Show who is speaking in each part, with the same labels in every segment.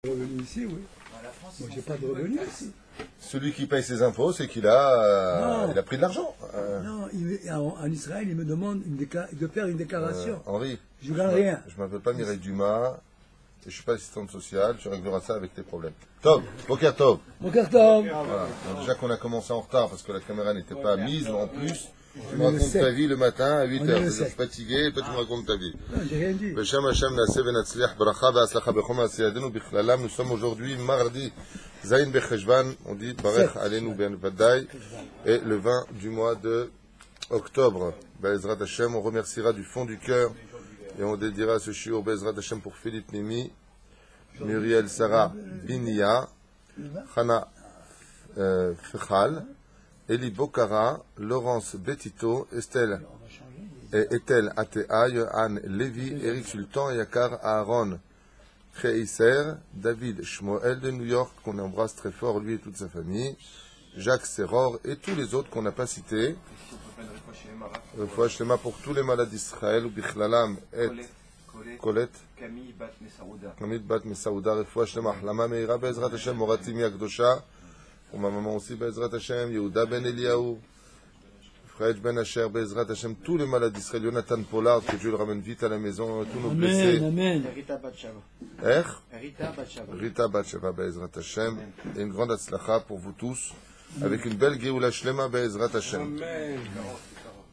Speaker 1: Revenu ici, oui. Moi, j'ai pas de revenus ici.
Speaker 2: Celui qui paye ses impôts, c'est qu'il a, il a pris de l'argent.
Speaker 1: Non, en Israël, il me demande de faire une déclaration.
Speaker 2: Henri,
Speaker 1: je ne gagne rien.
Speaker 2: Je m'appelle pas Mireille Dumas, et je ne suis pas assistante sociale, tu régleras ça avec tes problèmes. Tov, Boker Tov.
Speaker 1: Boker Tov.
Speaker 2: Voilà. Donc déjà qu'on a commencé en retard parce que la caméra n'était pas mise, en plus, tu me racontes ta vie le matin à 8h, je suis fatigué, et toi tu me racontes ta vie.
Speaker 1: Non, j'ai rien dit.
Speaker 2: Nous sommes aujourd'hui mardi, Zayin Becheshvan, on dit Barech Alenu Ben Vadaï, et le 20 du mois de octobre. Be'ezrat Hashem, on remerciera du fond du cœur et on dédiera ce shiur Be'ezrat Hashem pour Philippe Nimi, Muriel Sarah Binia, Hana Fechal, Eli Bokara, Laurence Betito, Estelle Atea, Yohan Lévi, Eric Sultan, Yakar Aaron Cheiser, David Shmoel de New York, qu'on embrasse très fort, lui et toute sa famille, Jacques Serror et tous les autres qu'on n'a pas cités. Refoua Shlema pour tous les malades d'Israël, Bichlalam et Colette, Camille Bat Mesaouda, Refoua Shlema, Lama Meira Be'ezrat Hashem, Moratimi Akdosha, pour ma maman aussi Be'ezrat Hashem, Yehuda Ben Eliaou, Fred Ben Asher, Be'ezrat Hashem, tous les malades d'Israël, Jonathan Pollard, que Dieu le ramène vite à la maison, tous nos blessés.
Speaker 1: Amen.
Speaker 2: Rita Batsheva, Be'ezrat Hashem, et une grande atzlacha pour vous tous, avec une belle Géoula Shlema, Be'ezrat Hashem.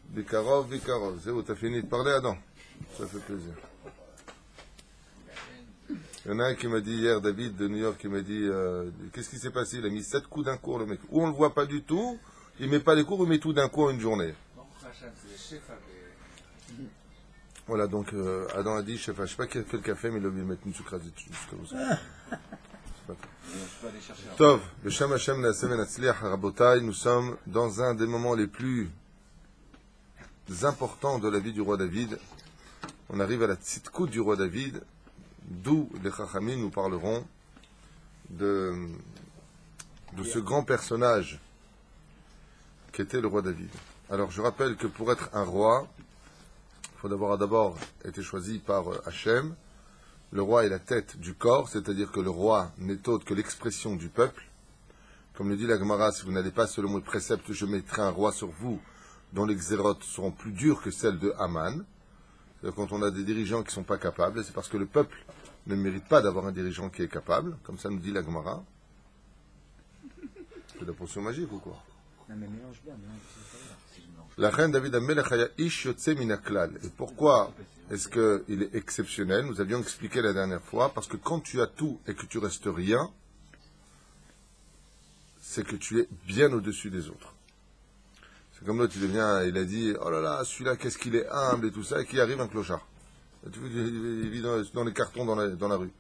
Speaker 2: Bikarov, Bikarov. C'est où, t'as fini de parler, Adam? Ça fait plaisir. Il y en a un qui m'a dit hier, David de New York, qui m'a dit, qu'est-ce qui s'est passé? Il a mis 7 coups d'un coup, le mec. Ou on le voit pas du tout, il met pas les coups, il met tout d'un coup en une journée. Voilà, donc Adam a dit, je sais pas qui a fait le café, mais il a oublié de mettre une sucrase dessus. Tov, B'Shem Hashem Na'aseh V'Natzliach Rabotai, nous sommes dans un des moments les plus importants de la vie du roi David. On arrive à la tzidkout du roi David, d'où les Chachamim nous parleront de ce grand personnage qu'était le roi David. Alors je rappelle que pour être un roi, il faut d'abord été choisi par Hachem. Le roi est la tête du corps, c'est-à-dire que le roi n'est autre que l'expression du peuple. Comme le dit la Gemara, si vous n'allez pas selon mes préceptes, je mettrai un roi sur vous dont les xérotes seront plus dures que celles de Haman. C'est-à-dire quand on a des dirigeants qui ne sont pas capables, c'est parce que le peuple ne mérite pas d'avoir un dirigeant qui est capable, comme ça nous dit la Gemara. C'est de la potion magique ou quoi?
Speaker 3: Non mais mélange bien,
Speaker 2: La reine David Amelech haya ish yotze min haklal. Et pourquoi est-ce qu'il est exceptionnel? Nous avions expliqué la dernière fois, parce que quand tu as tout et que tu restes rien, c'est que tu es bien au-dessus des autres. C'est comme l'autre, il a dit, oh là là, celui-là, qu'est-ce qu'il est humble et tout ça, et qui arrive un clochard. Il vit dans les cartons dans la rue.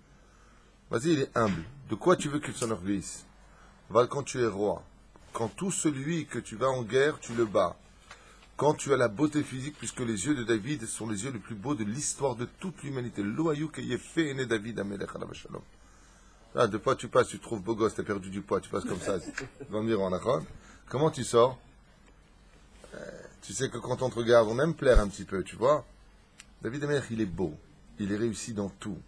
Speaker 2: Vas-y, il est humble. De quoi tu veux qu'il s'enorgueillisse? Va quand tu es roi. Quand tout celui que tu vas en guerre, tu le bats. Quand tu as la beauté physique, puisque les yeux de David sont les yeux les plus beaux de l'histoire de toute l'humanité. Loayou qu'ayez fait aîné David Amelech alav shalom. Là, de fois tu passes, tu trouves beau gosse, tu as perdu du poids, tu passes comme ça, dans le miroir, d'accord? Comment tu sors? Tu sais que quand on te regarde, on aime plaire un petit peu, tu vois. David Amelech, il est beau, il est réussi dans tout.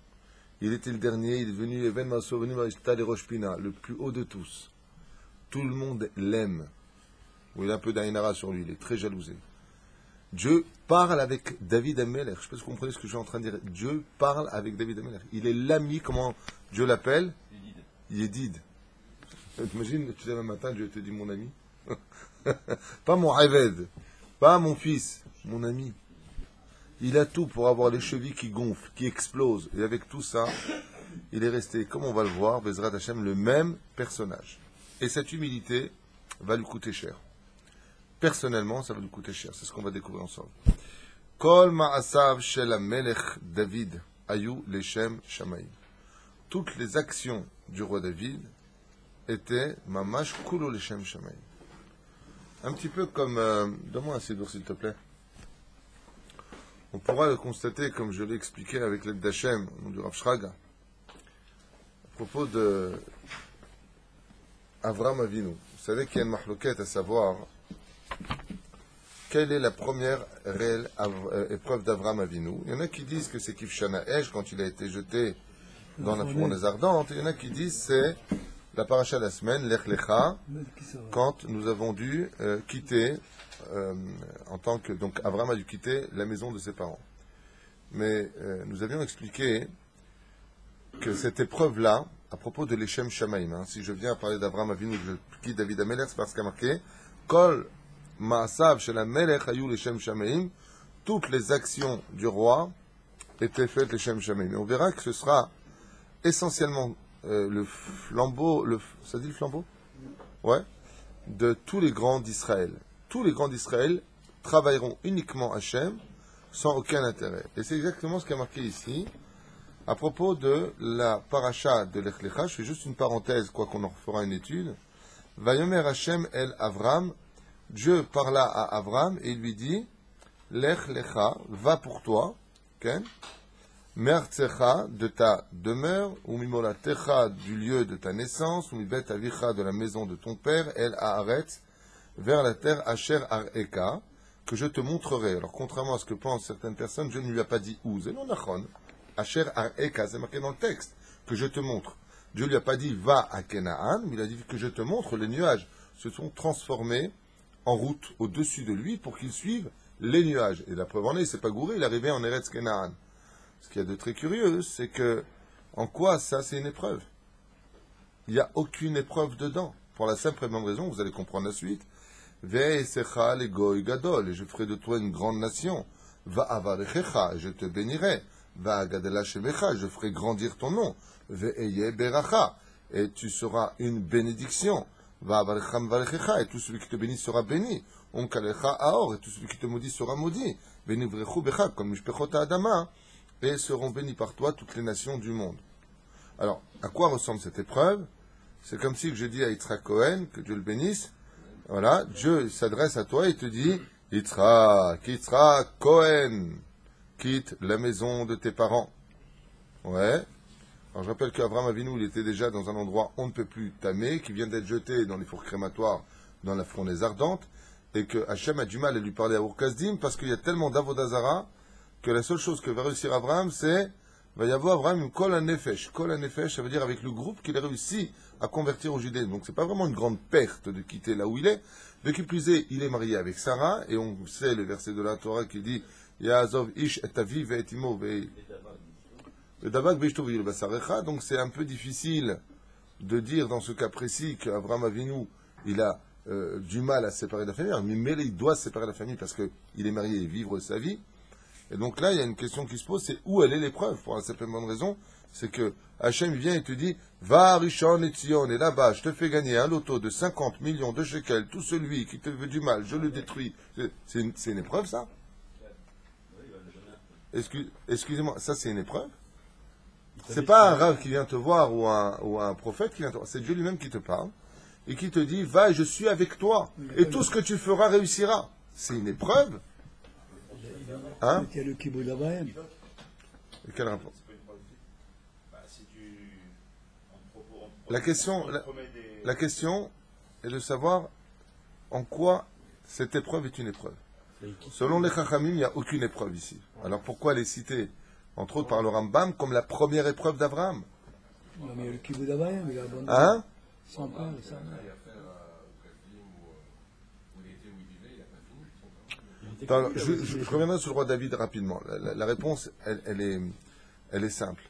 Speaker 2: Il était le dernier, il est devenu événement souvenu Maristal et Roshpina, le plus haut de tous. Tout le monde l'aime. Il a un peu d'Aïnara sur lui, il est très jalousé. Dieu parle avec David Amelech. Je ne sais pas si vous comprenez ce que je suis en train de dire. Dieu parle avec David Amelech. Il est l'ami, comment Dieu l'appelle? Yedid. T'imagines, tu sais, un matin, Dieu te dit mon ami. Pas mon Aved, pas mon fils, mon ami. Il a tout pour avoir les chevilles qui gonflent, qui explosent. Et avec tout ça, il est resté, comme on va le voir, Bezrat Hashem, le même personnage. Et cette humilité va lui coûter cher. Personnellement, ça va lui coûter cher. C'est ce qu'on va découvrir ensemble. Kol ma'asav shel hamelech David ayu leshem shamayim. Toutes les actions du roi David étaient mamash kulo leshem shamayim. Un petit peu comme... donne-moi un sidour, s'il te plaît. On pourra le constater, comme je l'ai expliqué avec l'aide d'Hachem, au nom du Rav Shraga, à propos de Avram Avinu. Vous savez qu'il y a une mahloquette à savoir quelle est la première réelle épreuve d'Avram Avinu. Il y en a qui disent que c'est Kivshana Esh, quand il a été jeté dans la fournaise ardente. Il y en a qui disent c'est la paracha de la semaine, Lech Lecha, quand nous avons dû quitter, en tant que. Donc Abraham a dû quitter la maison de ses parents. Mais nous avions expliqué que cette épreuve-là, à propos de l'Echem Shamaim, si je viens à parler d'Abraham Avinu, je quitte David Amelech, c'est parce qu'il y a marqué Kol Maasav Shel Amelech Hayu l'Echem Shamaim, toutes les actions du roi étaient faites l'Echem Shamaim. Et on verra que ce sera essentiellement le flambeau, ça dit le flambeau? Ouais. De tous les grands d'Israël. Tous les grands d'Israël travailleront uniquement Hachem sans aucun intérêt. Et c'est exactement ce qui est marqué ici. À propos de la paracha de Lech Lecha, je fais juste une parenthèse, quoi qu'on en fera une étude. Vayomer Hachem el Avram, Dieu parla à Avram et il lui dit, Lech Lecha, va pour toi, okay? Me'artzecha, de ta demeure, ou mimolatecha, du lieu de ta naissance, ou mibet avicha, de la maison de ton père, el haaretz, vers la terre Asher Areka, que je te montrerai. Alors, contrairement à ce que pensent certaines personnes, Dieu ne lui a pas dit où. C'est non nachon. Asher Areka, c'est marqué dans le texte, que je te montre. Dieu lui a pas dit va à Canaan, mais il a dit que je te montre. Les nuages se sont transformés en route au-dessus de lui pour qu'il suive les nuages. Et la preuve en est, il s'est pas gouré, il est arrivé en Eretz Canaan. Ce qu'il y a de très curieux, c'est que, en quoi ça, c'est une épreuve? Il n'y a aucune épreuve dedans. Pour la simple et bonne raison, vous allez comprendre la suite. Ve'esecha le goy gadol, et je ferai de toi une grande nation. Va'avarechecha, je te bénirai. Va'agadela shemecha, je ferai grandir ton nom. Ve'eye beracha, et tu seras une bénédiction. Va'avarecham varechecha, et tout celui qui te bénit sera béni. Onkalecha aor, et tout celui qui te maudit sera maudit. Benivrechu becha, comme mishpechot adama, et seront bénis par toi toutes les nations du monde. Alors, à quoi ressemble cette épreuve? C'est comme si je dis à Yitzhak Cohen, que Dieu le bénisse, voilà, Dieu s'adresse à toi et te dit, Yitzhak Cohen, quitte la maison de tes parents. Ouais. Alors je rappelle qu'Abraham Avinu, il était déjà dans un endroit on ne peut plus tamé, qui vient d'être jeté dans les fours crématoires, dans la fournaise ardente, et que Hachem a du mal à lui parler à Ur-Kasdim, parce qu'il y a tellement d'avodazara, que la seule chose que va réussir Abraham, c'est, va y avoir Abraham une kol ha-nefesh. Kol ha-nefesh, ça veut dire avec le groupe qu'il a réussi à convertir aux judaïsmes. Donc c'est pas vraiment une grande perte de quitter là où il est. De qui plus est, il est marié avec Sarah, et on sait le verset de la Torah qui dit, Ya'azov ish et aviv et imo donc c'est un peu difficile de dire dans ce cas précis qu'Abraham Avinu, il a du mal à se séparer de la famille, mais il doit se séparer de la famille parce qu'il est marié et vivre sa vie. Et donc là, il y a une question qui se pose, c'est où elle est l'épreuve? Pour la simple bonne raison, c'est que Hachem vient et te dit, va à Rishon et Tzion, et là-bas, je te fais gagner un loto de 50 millions de shekels, tout celui qui te veut du mal, je le détruis. C'est une épreuve, ça? Excusez-moi, ça c'est une épreuve? C'est pas un rave qui vient te voir ou un prophète qui vient te voir, c'est Dieu lui-même qui te parle et qui te dit, va, je suis avec toi, et tout ce que tu feras réussira. C'est une épreuve? Hein?
Speaker 1: Il y a le Kibbutz d'Abraham.
Speaker 2: Et quel rapport? La question est de savoir en quoi cette épreuve est une épreuve. Selon les Chachamim, il n'y a aucune épreuve ici. Alors pourquoi elle est citée, entre autres par le Rambam, comme la première épreuve d'Abraham?
Speaker 1: Non, mais il y a le Kibbutz d'Abraham, il a abandonné.
Speaker 2: Hein?
Speaker 1: Sans père, sans mère.
Speaker 2: Alors, je reviendrai sur le roi David rapidement. La réponse, elle est simple.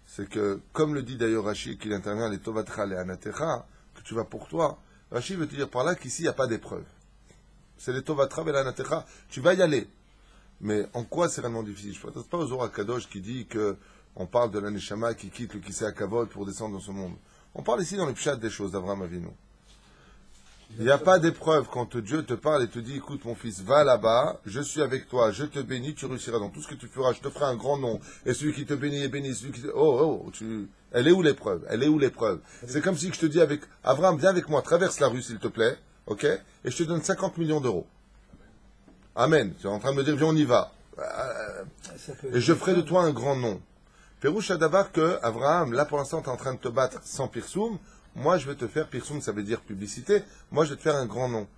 Speaker 2: C'est que, comme le dit d'ailleurs Rashi, qu'il intervient les Tovatcha, les Anatecha, que tu vas pour toi, Rashi veut te dire par là qu'ici, il n'y a pas d'épreuve. C'est les Tovatcha et les Anatecha. Tu vas y aller. Mais en quoi c'est vraiment difficile? Je ne pense pas au Zohar Kadosh qui dit qu'on parle de l'Aneshama qui quitte le Kisei Hakavod pour descendre dans ce monde. On parle ici dans le Pshat des choses d'Avraham Avinu. Il n'y a pas d'épreuve quand Dieu te parle et te dit, écoute mon fils, va là-bas, je suis avec toi, je te bénis, tu réussiras dans tout ce que tu feras, je te ferai un grand nom, et celui qui te bénit est béni, celui qui te... Elle est où l'épreuve? Elle est où l'épreuve? C'est comme si je te dis avec Abraham, viens avec moi, traverse la rue s'il te plaît, ok? Et je te donne 50 millions d'euros. Amen. Tu es en train de me dire, viens, on y va. Et je ferai de toi un grand nom. Pérouche Adabar que Abraham, là pour l'instant, tu es en train de te battre sans Pirsoum. Moi, je vais te faire, Pirsoum, ça veut dire publicité, moi, je vais te faire un grand nom.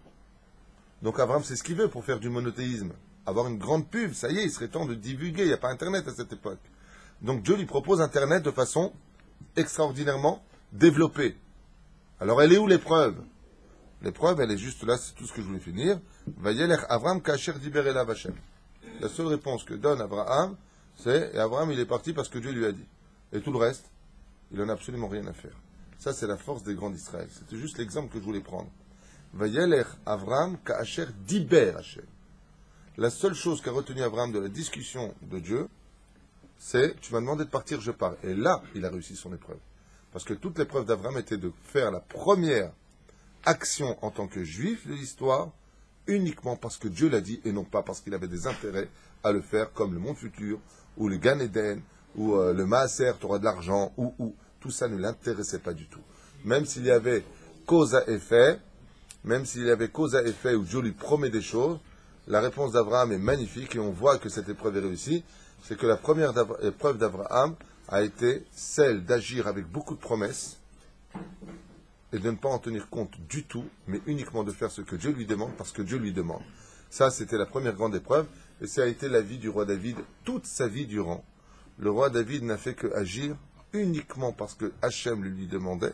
Speaker 2: Donc, Abraham, c'est ce qu'il veut pour faire du monothéisme. Avoir une grande pub, ça y est, il serait temps de divulguer, il n'y a pas Internet à cette époque. Donc, Dieu lui propose Internet de façon extraordinairement développée. Alors, elle est où l'épreuve? L'épreuve, elle est juste là, c'est tout ce que je voulais finir. Vayelech Avram kasher diber elav Hashem. La seule réponse que donne Abraham, c'est, et Abraham, il est parti parce que Dieu lui a dit. Et tout le reste, il n'en a absolument rien à faire. Ça, c'est la force des grands d'Israël. C'était juste l'exemple que je voulais prendre. Vayelech Avram kasher diber Hashem. La seule chose qu'a retenu Abraham de la discussion de Dieu, c'est, tu m'as demandé de partir, je pars. Et là, il a réussi son épreuve. Parce que toute l'épreuve d'Abraham était de faire la première action en tant que juif de l'histoire, uniquement parce que Dieu l'a dit, et non pas parce qu'il avait des intérêts à le faire, comme le monde futur, ou le Gan Eden, ou le Maaser, tu auras de l'argent, ou. Tout ça ne l'intéressait pas du tout. Même s'il y avait cause à effet, où Dieu lui promet des choses, la réponse d'Abraham est magnifique, et on voit que cette épreuve est réussie. C'est que la première épreuve d'Abraham a été celle d'agir avec beaucoup de promesses, et de ne pas en tenir compte du tout, mais uniquement de faire ce que Dieu lui demande, parce que Dieu lui demande. Ça, c'était la première grande épreuve, et ça a été la vie du roi David, toute sa vie durant. Le roi David n'a fait que agir uniquement parce que Hachem lui demandait,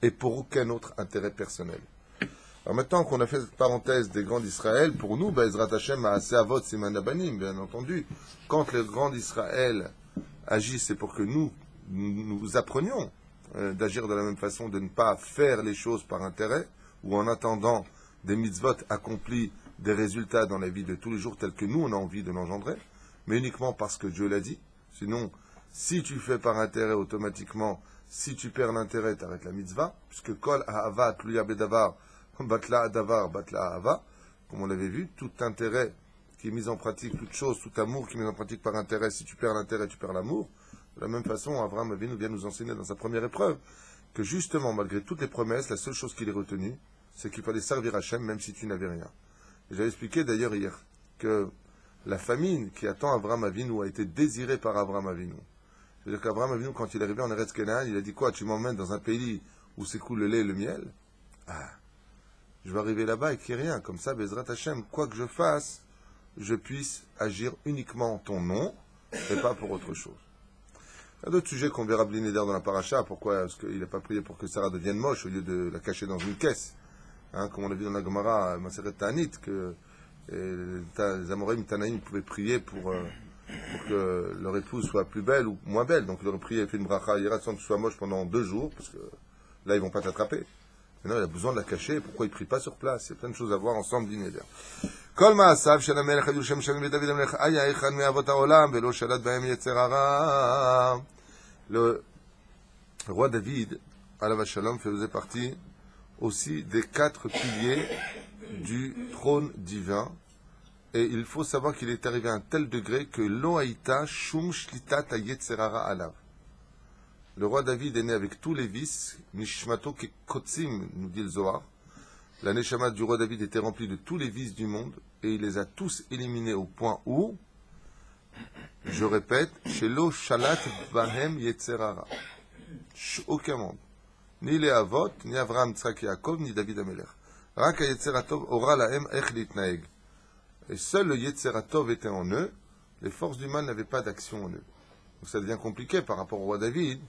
Speaker 2: et pour aucun autre intérêt personnel. Alors maintenant qu'on a fait cette parenthèse des grands d'Israël, pour nous, Ezrat Hachem a assez avot siman abanim, bien entendu. Quand les grands d'Israël agissent, c'est pour que nous apprenions d'agir de la même façon, de ne pas faire les choses par intérêt, ou en attendant des mitzvot accomplis, des résultats dans la vie de tous les jours tels que nous on a envie de l'engendrer, mais uniquement parce que Dieu l'a dit. Sinon, si tu fais par intérêt automatiquement, si tu perds l'intérêt, tu arrêtes la mitzvah, puisque kol ahava tluya bedavar, batla adavar, batla ahava, comme on l'avait vu, tout intérêt qui est mis en pratique, toute chose, tout amour qui est mis en pratique par intérêt, si tu perds l'intérêt, tu perds l'amour. De la même façon, Abraham Avinu vient nous enseigner dans sa première épreuve que justement, malgré toutes les promesses, la seule chose qu'il ait retenue, c'est qu'il fallait servir Hachem même si tu n'avais rien. Et j'avais expliqué d'ailleurs hier que la famine qui attend Abraham Avinu a été désirée par Abraham Avinu. C'est-à-dire qu'Abraham Avinu, quand il est arrivé en Eretz Canaan, il a dit quoi? Tu m'emmènes dans un pays où s'écoule le lait et le miel? Ah, je vais arriver là-bas et qu'il n'y ait rien. Comme ça, Bezrat Hachem, quoi que je fasse, je puisse agir uniquement en ton nom et pas pour autre chose. Il y a d'autres sujets qu'on verra Bli Neder dans la paracha. Pourquoi est-ce qu'il n'a pas prié pour que Sarah devienne moche au lieu de la cacher dans une caisse, comme on l'a vu dans la Gemara, Maseret Ta'anit, que les Amorim Tanaïm pouvaient prier pour que leur épouse soit plus belle ou moins belle. Donc ils auraient prié, fait une bracha, il sans que tu sois moche pendant 2 jours, parce que là ils vont pas t'attraper. Maintenant il a besoin de la cacher, pourquoi il ne prie pas sur place? Il y a plein de choses à voir ensemble, Bli Neder. כל מעשיו של המלך היו שם שנים לדוד המלך היה אחד מאבות העולם ולא שלט בהם יצר הרע. Le roi David, alav shalom, faisait partie aussi des 4 piliers du trône divin. Et il faut savoir qu'il est arrivé à un tel degré que lo haïta shum shlitat hayetzer hara alav. Le roi David est né avec tous les vices, nishmato ke kotzim, nous dit le Zohar. La neshama du roi David était remplie de tous les vices du monde et il les a tous éliminés au point où, je répète, chez lo shalat bahem yetzer hara. Aucun monde. Ni les Avot, ni Avraham, Tzrak et Yaakov, ni David Amelech. Rak ha-yetzer hatov ora lahem ech litnaeg. Et seul le yetzer hatov était en eux, les forces du mal n'avaient pas d'action en eux. Donc ça devient compliqué par rapport au roi David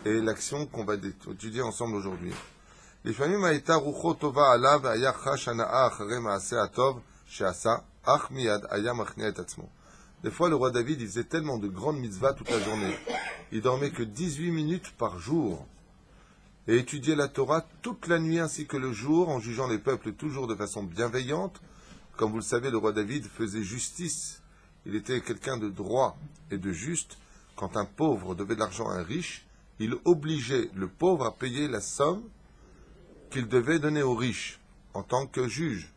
Speaker 2: et l'action qu'on va étudier ensemble aujourd'hui. לפעמים הייתה רוחו טובה עליו והיה חש הנאה אחרי מעשה הטוב שעשה, אך מיד היה מכניע את עצמו. Des fois, le roi David, il faisait tellement de grandes mitzvahs toute la journée. Il dormait que 18 minutes par jour. Et étudiait la Torah toute la nuit ainsi que le jour, en jugeant les peuples toujours de façon bienveillante. Comme vous le savez, le roi David faisait justice. Il était quelqu'un de droit et de juste. Quand un pauvre devait de l'argent à un riche, il obligeait le pauvre à payer la somme qu'il devait donner aux riches, en tant que juge.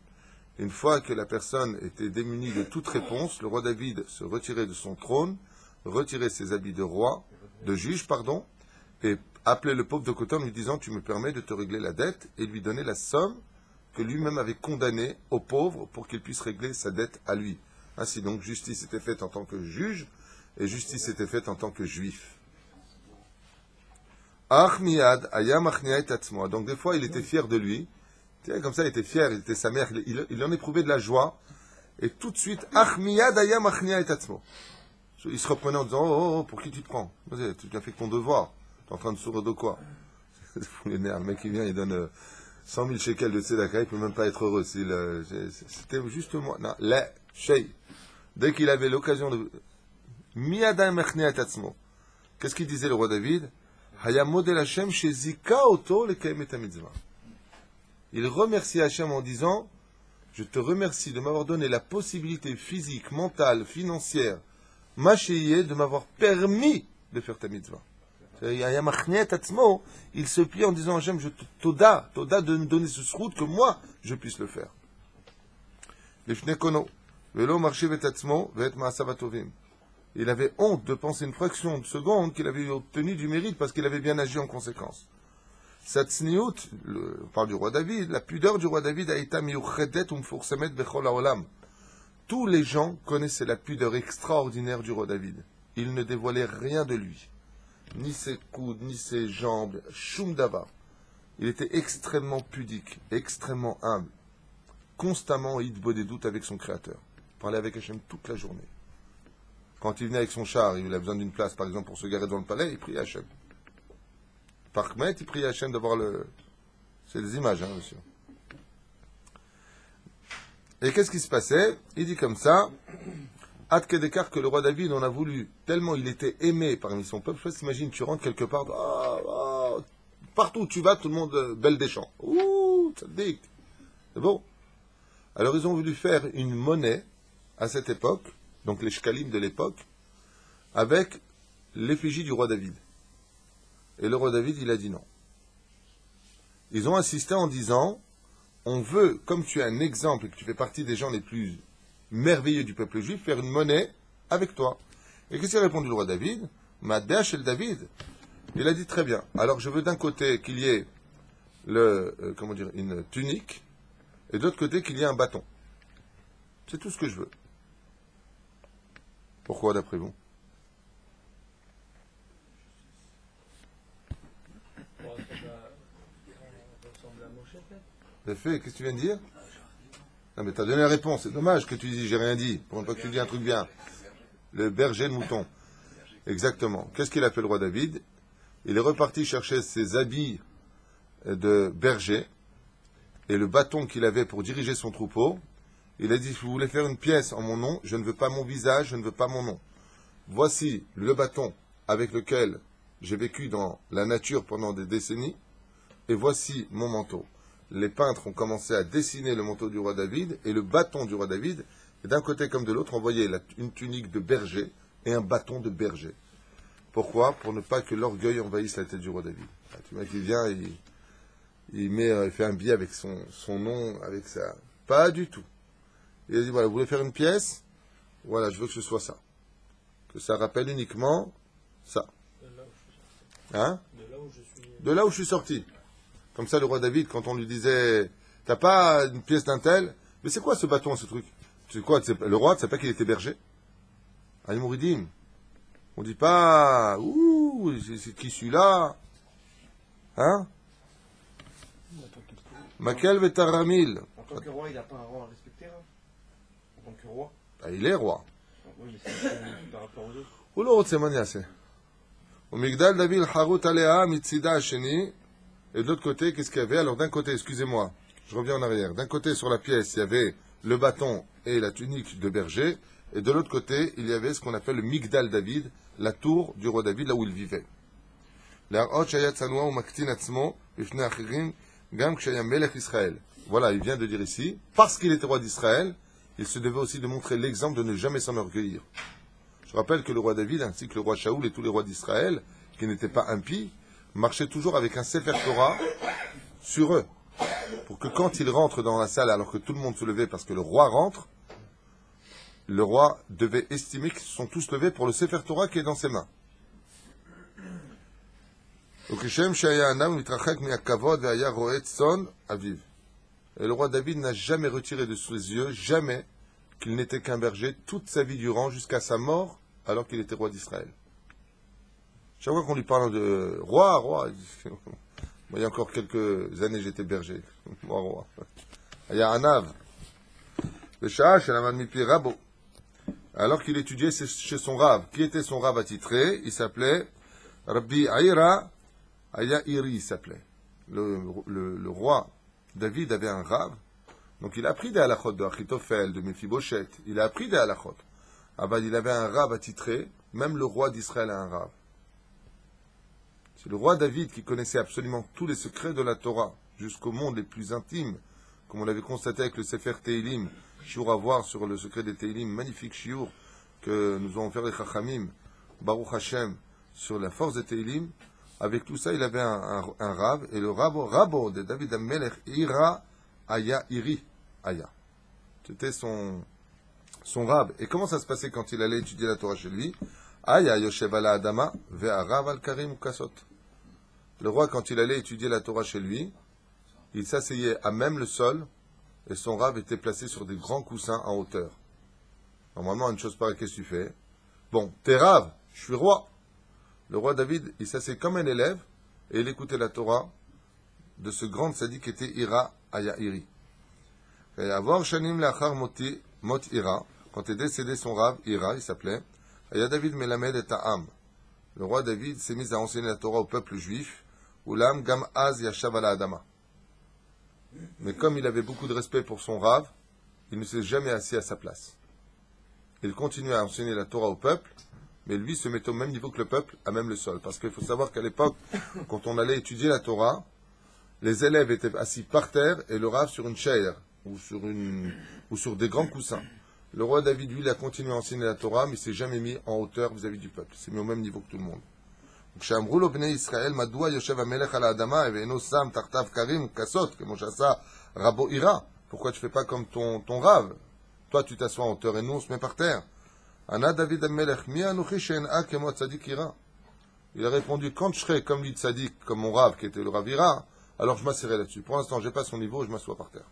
Speaker 2: Une fois que la personne était démunie de toute réponse, le roi David se retirait de son trône, retirait ses habits de roi, de juge, pardon, et appelait le pauvre de côté en lui disant « Tu me permets de te régler la dette » et lui donner la somme que lui-même avait condamnée au pauvre pour qu'il puisse régler sa dette à lui. Ainsi donc, justice était faite en tant que juge et justice était faite en tant que juif. Donc des fois il était fier de lui, comme ça il était fier, il était sa mère, il en éprouvait de la joie, et tout de suite, il se reprenait en disant, oh, pour qui tu te prends? Tu as fait ton devoir, T'es en train de sourire de quoi? C'est fou les nerfs. Le mec, il vient, il donne 100 000 shekels de tzedaka, il peut même pas être heureux. C'était juste moi. Non, la shay. Dès qu'il avait l'occasion de... Miadam mechne atatzmo. Qu'est-ce qu'il disait le roi David? Haya model Hashem shezika oto lekayem et mitzvah. Il remercie Hashem en disant, je te remercie de m'avoir donné la possibilité physique, mentale, financière, machéier, de m'avoir permis de faire ta mitzvah. Il se plie en disant Hashem, je te toda de me donner ce srout que moi je puisse le faire. Il avait honte de penser une fraction de seconde qu'il avait obtenu du mérite parce qu'il avait bien agi en conséquence. Cette sniout, on parle du roi David, la pudeur du roi David a été miuchedet umfursemet bechol haolam. Tous les gens connaissaient la pudeur extraordinaire du roi David. Il ne dévoilait rien de lui. Ni ses coudes, ni ses jambes, shum davar. Il était extrêmement pudique, extrêmement humble, constamment idbo des doutes avec son créateur. Il parlait avec Hachem toute la journée. Quand il venait avec son char, il avait besoin d'une place, par exemple, pour se garer devant le palais, il priait Hachem. Par Kmet, il priait Hachem d'avoir le... C'est des images, hein, monsieur. Et qu'est-ce qui se passait? Il dit comme ça, Ad Kedekar, que le roi David en a voulu, tellement il était aimé parmi son peuple. Je sais pas, t'imagines, tu rentres quelque part, partout où tu vas, tout le monde, belle des champs. Ouh, ça te dit. C'est bon. Alors ils ont voulu faire une monnaie, à cette époque, donc les shkalim de l'époque, avec l'effigie du roi David. Et le roi David, il a dit non. Ils ont insisté en disant, on veut, comme tu es un exemple et que tu fais partie des gens les plus merveilleux du peuple juif, faire une monnaie avec toi. Et qu'est-ce qu'a répondu le roi David? Madèche el David. Il a dit très bien. Alors je veux d'un côté qu'il y ait une tunique, et de l'autre côté qu'il y ait un bâton. C'est tout ce que je veux. Pourquoi d'après vous? Fait, qu'est-ce que tu viens de dire? Non mais t'as donné la réponse, c'est dommage que tu dis j'ai rien dit, pour ne pas que tu dis un truc bien. Le berger, le mouton. Exactement. Qu'est-ce qu'il a fait le roi David? Il est reparti chercher ses habits de berger et le bâton qu'il avait pour diriger son troupeau. Il a dit, si vous voulez faire une pièce en mon nom, je ne veux pas mon visage, je ne veux pas mon nom. Voici le bâton avec lequel j'ai vécu dans la nature pendant des décennies, et voici mon manteau. Les peintres ont commencé à dessiner le manteau du roi David et le bâton du roi David, et d'un côté comme de l'autre, on voyait une tunique de berger et un bâton de berger. Pourquoi? Pour ne pas que l'orgueil envahisse la tête du roi David. Tu vois qu'il vient, il fait un billet avec son nom, avec ça. Pas du tout. Il a dit, voilà, vous voulez faire une pièce? Voilà, je veux que ce soit ça. Que ça rappelle uniquement ça. Hein? De là où je suis sorti. Comme ça, le roi David, quand on lui disait, t'as pas une pièce d'un tel? Mais c'est quoi ce bâton, ce truc? C'est quoi? Le roi, tu sais pas qu'il était berger? Aïmouridim. On dit pas, ouh, c'est qui celui-là? Hein? Makel Vetaramil.
Speaker 3: En tant que roi, il n'a pas un roi à respecter, hein? En tant que roi?
Speaker 2: Ah, il est roi.
Speaker 3: Oui, mais c'est par rapport aux autres.
Speaker 2: Ou l'autre, c'est maniassé. Au Migdal David, Harut Alea, Mitzida Hasheni. Et de l'autre côté, qu'est-ce qu'il y avait? Alors d'un côté, excusez-moi, je reviens en arrière. D'un côté, sur la pièce, il y avait le bâton et la tunique de berger. Et de l'autre côté, il y avait ce qu'on appelle le Migdal David, la tour du roi David, là où il vivait. Voilà, il vient de dire ici, parce qu'il était roi d'Israël, il se devait aussi de montrer l'exemple de ne jamais s'enorgueillir. Je rappelle que le roi David, ainsi que le roi Shaoul et tous les rois d'Israël, qui n'étaient pas impies, marchaient toujours avec un Sefer Torah sur eux, pour que quand ils rentrent dans la salle, alors que tout le monde se levait parce que le roi rentre, le roi devait estimer qu'ils se sont tous levés pour le Sefer Torah qui est dans ses mains. Et le roi David n'a jamais retiré de ses yeux, jamais, qu'il n'était qu'un berger toute sa vie durant, jusqu'à sa mort, alors qu'il était roi d'Israël. Chaque fois qu'on lui parle de roi, il y a encore quelques années j'étais berger. Moi, roi. Il y a un ave. Le Shah, chez la Manmipi Rabo. Alors qu'il étudiait chez son rave. Qui était son rave attitré? Il s'appelait Rabbi Aïra Aya Iri s'appelait. Le roi David avait un rave. Donc il a appris des halachot de Achitophel, de Mephibosheth. Il a appris des halachot. Ah ben, il avait un rave attitré. Même le roi d'Israël a un rave. C'est le roi David qui connaissait absolument tous les secrets de la Torah, jusqu'au monde les plus intimes, comme on l'avait constaté avec le Sefer Teilim, chiour à voir sur le secret des Teilim, magnifique chiour que nous avons fait les Chachamim, Baruch Hashem, sur la force des Teilim. Avec tout ça, il avait un rave, et le rabo de David Amelech, Ira Aya Iri Aya. C'était son rave. Et comment ça se passait quand il allait étudier la Torah chez lui? Aya Yoshev ala Adama, ve'arav al Karim ou Kasot. Le roi, quand il allait étudier la Torah chez lui, il s'asseyait à même le sol, et son rave était placé sur des grands coussins en hauteur. Normalement, une chose pareille, qu'est-ce que tu fais? Bon, t'es rave, je suis roi. Le roi David, il s'asseyait comme un élève, et il écoutait la Torah de ce grand tzaddik qui était Ira Aya Iri. Et avoir shanim lachar mot Ira, quand est décédé son rave, Ira, il s'appelait, Aya David melamed et ta'am. Le roi David s'est mis à enseigner la Torah au peuple juif, Ulam gam az yashav ala adama. Mais comme il avait beaucoup de respect pour son rave, il ne s'est jamais assis à sa place. Il continuait à enseigner la Torah au peuple, mais lui se mettait au même niveau que le peuple, à même le sol. Parce qu'il faut savoir qu'à l'époque, quand on allait étudier la Torah, les élèves étaient assis par terre et le rave sur une chaire ou sur des grands coussins. Le roi David, lui, il a continué à enseigner la Torah, mais il ne s'est jamais mis en hauteur vis-à-vis du peuple. Il s'est mis au même niveau que tout le monde. Pourquoi tu ne fais pas comme ton rave? Toi, tu t'assois en hauteur et nous, on se met par terre. Il a répondu, quand je serai comme lui tzaddik, comme mon rave, qui était le rave Ira, alors je m'asserai là-dessus. Pour l'instant, je n'ai pas son niveau, je m'assois par terre.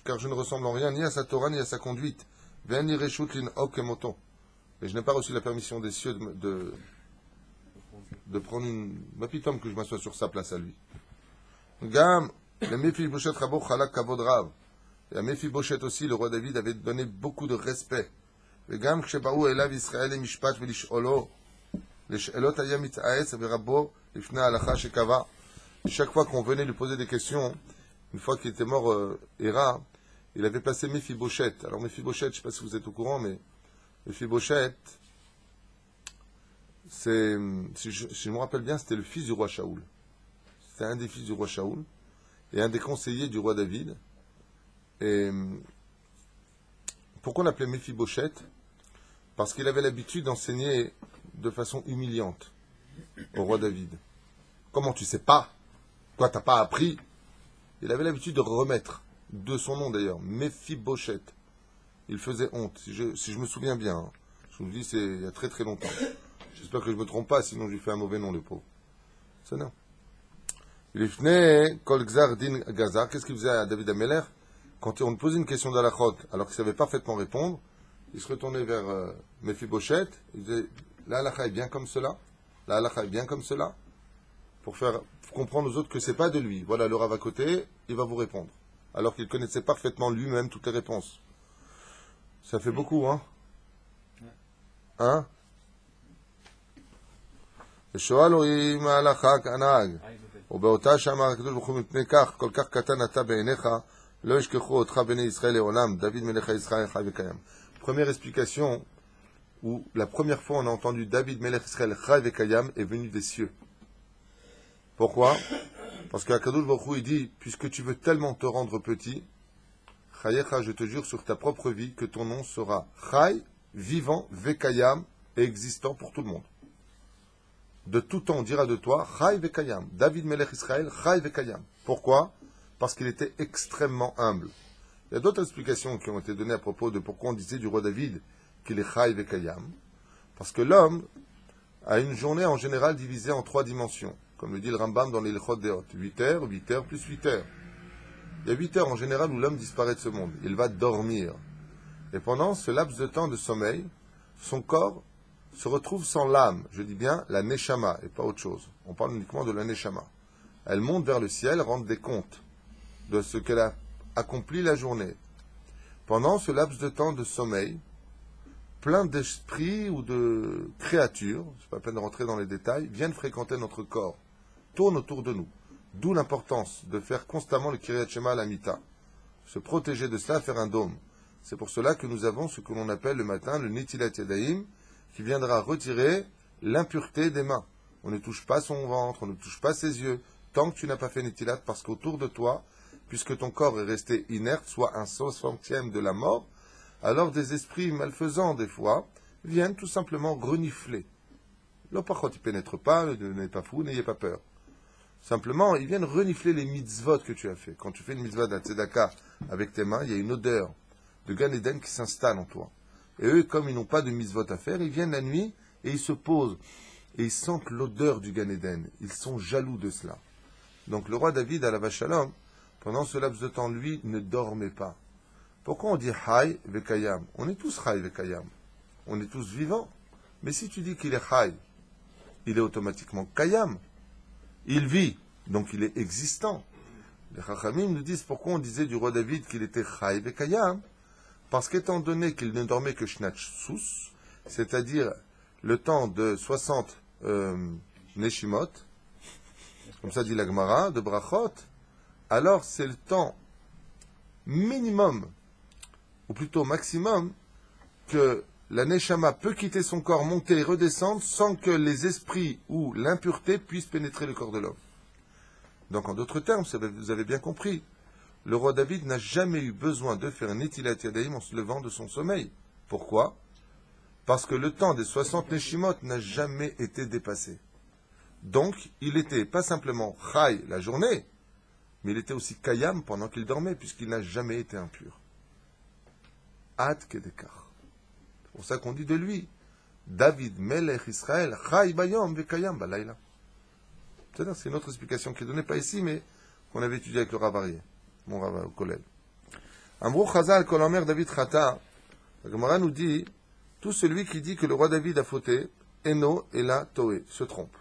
Speaker 2: Car je ne ressemble en rien ni à sa Torah, ni à sa conduite. Et je n'ai pas reçu la permission des cieux de prendre une mapitom que je m'assois sur sa place à lui. Et à Mephibosheth aussi, le roi David avait donné beaucoup de respect. Chaque fois qu'on venait lui poser des questions, une fois qu'il était mort, Héra, il avait placé Mephibosheth. Alors Mephibosheth, je ne sais pas si vous êtes au courant, mais Mephibosheth, si je me rappelle bien, c'était le fils du roi Shaoul. C'était un des fils du roi Shaoul et un des conseillers du roi David. Et pourquoi on l'appelait Mephibosheth? Parce qu'il avait l'habitude d'enseigner de façon humiliante au roi David. Comment tu sais pas? Quoi, t'as pas appris? Il avait l'habitude de remettre, de son nom d'ailleurs, Mephibosheth. Il faisait honte, si je me souviens bien. Hein. Je vous dis, c'est il y a très très longtemps. J'espère que je ne me trompe pas, sinon je lui fais un mauvais nom, le pauvre. C'est non. Il venait, Kol Gzar Din Gazar. Qu'est-ce qu'il faisait à David Ameler? Quand on posait une question d'Alachot, alors qu'il savait parfaitement répondre, il se retournait vers Mephibosheth, il disait, la halacha est bien comme cela, la halacha est bien comme cela, pour comprendre aux autres que c'est pas de lui. Voilà le rav à côté, il va vous répondre. Alors qu'il connaissait parfaitement lui-même toutes les réponses. Ça fait beaucoup, hein? Hein? ושואלים ההלכה כנהג, ובאותה שאמר הקדוש ברוך הוא מפני כך, כל כך קטן אתה בעיניך, לא ישכחו אותך בני ישראל לעולם, דוד מלך ישראל חי וקיים. Première explication, où la première fois on a entendu David Melech Israël Chai Vekayam est venu des cieux. Pourquoi? Parce qu'Akadosh Baruch Hu il dit, puisque tu veux tellement te rendre petit, Chayecha, je te jure sur ta propre vie que ton nom sera Chai, vivant, Vekayam, et existant pour tout le monde. De tout temps on dira de toi, Chai Vekayam, David Melech Israël Chai Vekayam. Pourquoi? Parce qu'il était extrêmement humble. Il y a d'autres explications qui ont été données à propos de pourquoi on disait du roi David qu'il est Chai Vekayam. Parce que l'homme a une journée en général divisée en 3 dimensions. Comme le dit le Rambam dans les Ilchot Deot. 8 heures plus 8 heures. Il y a 8 heures en général où l'homme disparaît de ce monde. Il va dormir. Et pendant ce laps de temps de sommeil, son corps se retrouve sans l'âme. Je dis bien la Neshama et pas autre chose. On parle uniquement de la Neshama. Elle monte vers le ciel, rendre des comptes de ce qu'elle a accompli la journée. Pendant ce laps de temps de sommeil, plein d'esprits ou de créatures, c'est pas la peine de rentrer dans les détails, viennent fréquenter notre corps, tournent autour de nous. D'où l'importance de faire constamment le Kiryat Shema à la Mita. Se protéger de cela, faire un dôme. C'est pour cela que nous avons ce que l'on appelle le matin le Netilat Yadayim, qui viendra retirer l'impureté des mains. On ne touche pas son ventre, on ne touche pas ses yeux, tant que tu n'as pas fait Netilat, parce qu'autour de toi, puisque ton corps est resté inerte, soit un 60e de la mort, alors des esprits malfaisants, des fois, viennent tout simplement renifler. L'opachot, il ne pénètre pas, ne devenez pas fou, n'ayez pas peur. Simplement, ils viennent renifler les mitzvot que tu as fait. Quand tu fais une mitzvah d'un tzedaka avec tes mains, il y a une odeur de Gan Eden qui s'installe en toi. Et eux, comme ils n'ont pas de mitzvot à faire, ils viennent la nuit et ils se posent. Et ils sentent l'odeur du Gan Eden. Ils sont jaloux de cela. Donc le roi David, à la Shalom, pendant ce laps de temps, lui, ne dormait pas. Pourquoi on dit Hay vekayam? On est tous Hay vekayam. On est tous vivants. Mais si tu dis qu'il est Hay, il est automatiquement Kayam. Il vit, donc il est existant. Les Chachamim nous disent pourquoi on disait du roi David qu'il était Hay vekayam. Parce qu'étant donné qu'il ne dormait que Shnach Sous, c'est-à-dire le temps de 60 Neshimot, comme ça dit la Gemara, de Brachot, alors c'est le temps minimum, ou plutôt maximum, que la Neshama peut quitter son corps, monter et redescendre sans que les esprits ou l'impureté puissent pénétrer le corps de l'homme. Donc en d'autres termes, vous avez bien compris, le roi David n'a jamais eu besoin de faire un Netilat Yadayim en se levant de son sommeil. Pourquoi? Parce que le temps des 60 Neshimot n'a jamais été dépassé. Donc, il était pas simplement Chai la journée, mais il était aussi Kayam pendant qu'il dormait, puisqu'il n'a jamais été impur. Ad Kedekar. C'est pour ça qu'on dit de lui, David Melech Israël, Chai Bayom Vekayam Balayla. C'est une autre explication qui est donnée, pas ici, mais qu'on avait étudié avec le Rav Aryeh, mon Rav au collège. Amrou Chazal, Kolomer David Chata, la Gemara nous dit, tout celui qui dit que le roi David a fauté, Eno Ela Toé, se trompe.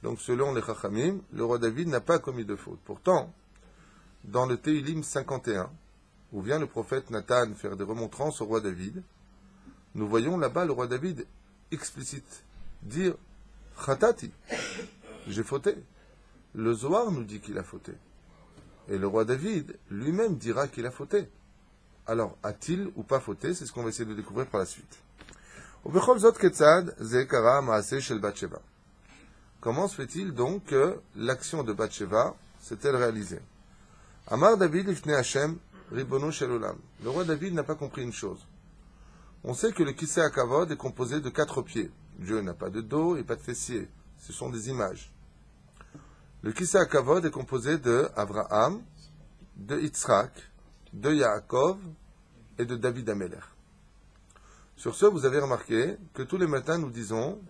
Speaker 2: Donc, selon les Chachamim, le roi David n'a pas commis de faute. Pourtant, dans le Teilim 51, où vient le prophète Nathan faire des remontrances au roi David, nous voyons là-bas le roi David explicite dire Chatati, j'ai fauté. Le Zohar nous dit qu'il a fauté. Et le roi David lui-même dira qu'il a fauté. Alors, a-t-il ou pas fauté? C'est ce qu'on va essayer de découvrir par la suite. Comment se fait-il donc que l'action de Bathsheba s'est-elle réalisée? Amar David ifne Hashem ribono shel olam. Le roi David n'a pas compris une chose. On sait que le Kisei HaKavod est composé de 4 pieds. Dieu n'a pas de dos et pas de fessiers. Ce sont des images. Le Kisei HaKavod est composé de Abraham, de Yitzhak, de Yaakov et de David Amelech. Sur ce, vous avez remarqué que tous les matins nous disons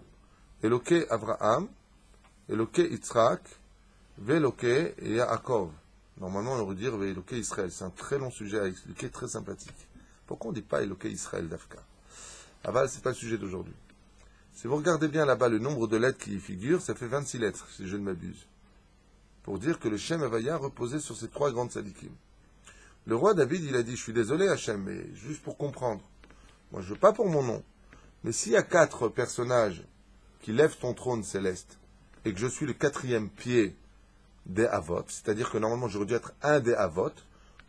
Speaker 2: Eloké Abraham, Eloké Yitzhak, Veloké et Yaakov. Normalement, on aurait dire Eloké Israël. C'est un très long sujet à expliquer, très sympathique. Pourquoi on ne dit pas Eloké Israël d'Afka? Aval, ce n'est pas le sujet d'aujourd'hui. Si vous regardez bien là-bas le nombre de lettres qui y figurent, ça fait 26 lettres, si je ne m'abuse. Pour dire que le Shem Havaya reposait sur ces 3 grandes sadikim. Le roi David, il a dit, je suis désolé Hachem, mais juste pour comprendre. Moi, je ne veux pas pour mon nom. Mais s'il y a 4 personnages qui lèvent ton trône céleste, et que je suis le 4e pied des Avot, c'est-à-dire que normalement j'aurais dû être un des Avot,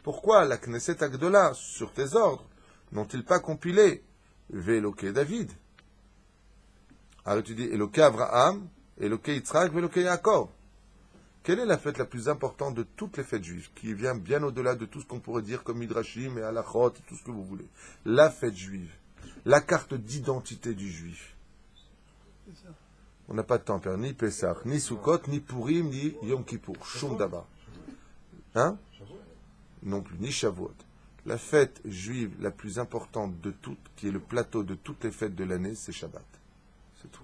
Speaker 2: pourquoi la Knesset Agdola, sur tes ordres, n'ont-ils pas compilé Veloké David? Alors tu dis Eloké Abraham, Eloké Yitzhak, Veloké Yaakov. Quelle est la fête la plus importante de toutes les fêtes juives, qui vient bien au-delà de tout ce qu'on pourrait dire comme Midrashim et Halachot, et tout ce que vous voulez? La fête juive, la carte d'identité du juif. On n'a pas de temps, ni Pessah, ni Sukkot, ni Purim, ni Yom Kippour. Shum Daba. Hein? Non plus, ni Shavuot. La fête juive la plus importante de toutes, qui est le plateau de toutes les fêtes de l'année, c'est Shabbat. C'est tout.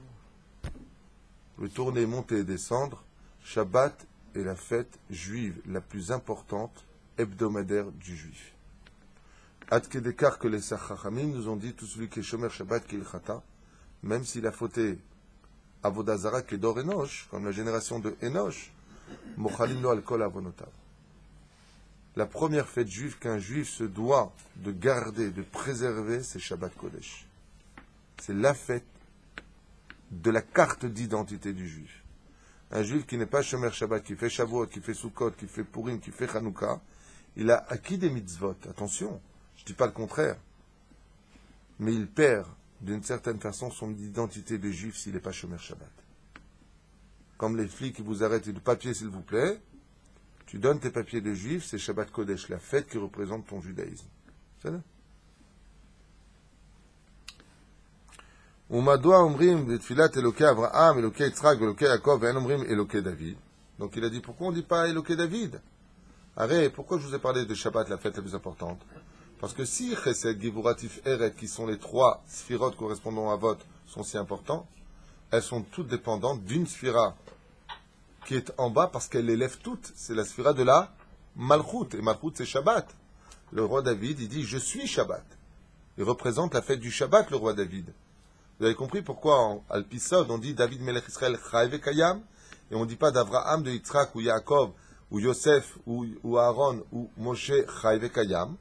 Speaker 2: Le tourner, monter et descendre, Shabbat est la fête juive la plus importante hebdomadaire du juif. Ad Kedekar que les Chachamim nous ont dit, tout celui qui est Shomer Shabbat qui est Chata, même s'il a fauté Avodazara Kedor Enosh, comme la génération de Enosh, Mochalim lo al kol avonotav. la première fête juive qu'un juif se doit de garder, de préserver, c'est Shabbat Kodesh. C'est la fête de la carte d'identité du juif. Un juif qui n'est pas Shomer Shabbat, qui fait Shavuot, qui fait Sukkot, qui fait Purim, qui fait Hanouka, il a acquis des mitzvot. Attention, je ne dis pas le contraire. Mais il perd, d'une certaine façon, son identité de juif s'il n'est pas Shomer Shabbat. Comme les flics qui vous arrêtent, le papier s'il vous plaît, tu donnes tes papiers de juif, c'est Shabbat Kodesh, la fête qui représente ton judaïsme. C'est ça? Umadua omrim betfilat Elokei Avraham, Elokei Yitzhak, Elokei Yaakov, et omrim Elokei David. Donc il a dit, pourquoi on ne dit pas Elokei David? Arrête, pourquoi je vous ai parlé de Shabbat, la fête la plus importante? Parce que si Chesed, Givuratif, Eret, qui sont les trois sphirotes correspondant à Vot, sont si importants, elles sont toutes dépendantes d'une sphira qui est en bas parce qu'elle les lève toutes. C'est la sphira de la Malchut. Et Malchut, c'est Shabbat. Le roi David, il dit, je suis Shabbat. Il représente la fête du Shabbat, le roi David. Vous avez compris pourquoi en Al-Pisod, on dit David Melech Israël Chaïve Kayam, et on ne dit pas d'Avraham, de Yitzhak, ou Yaakov, ou Yosef, ou Aaron, ou Moshe Chaïve Kayam.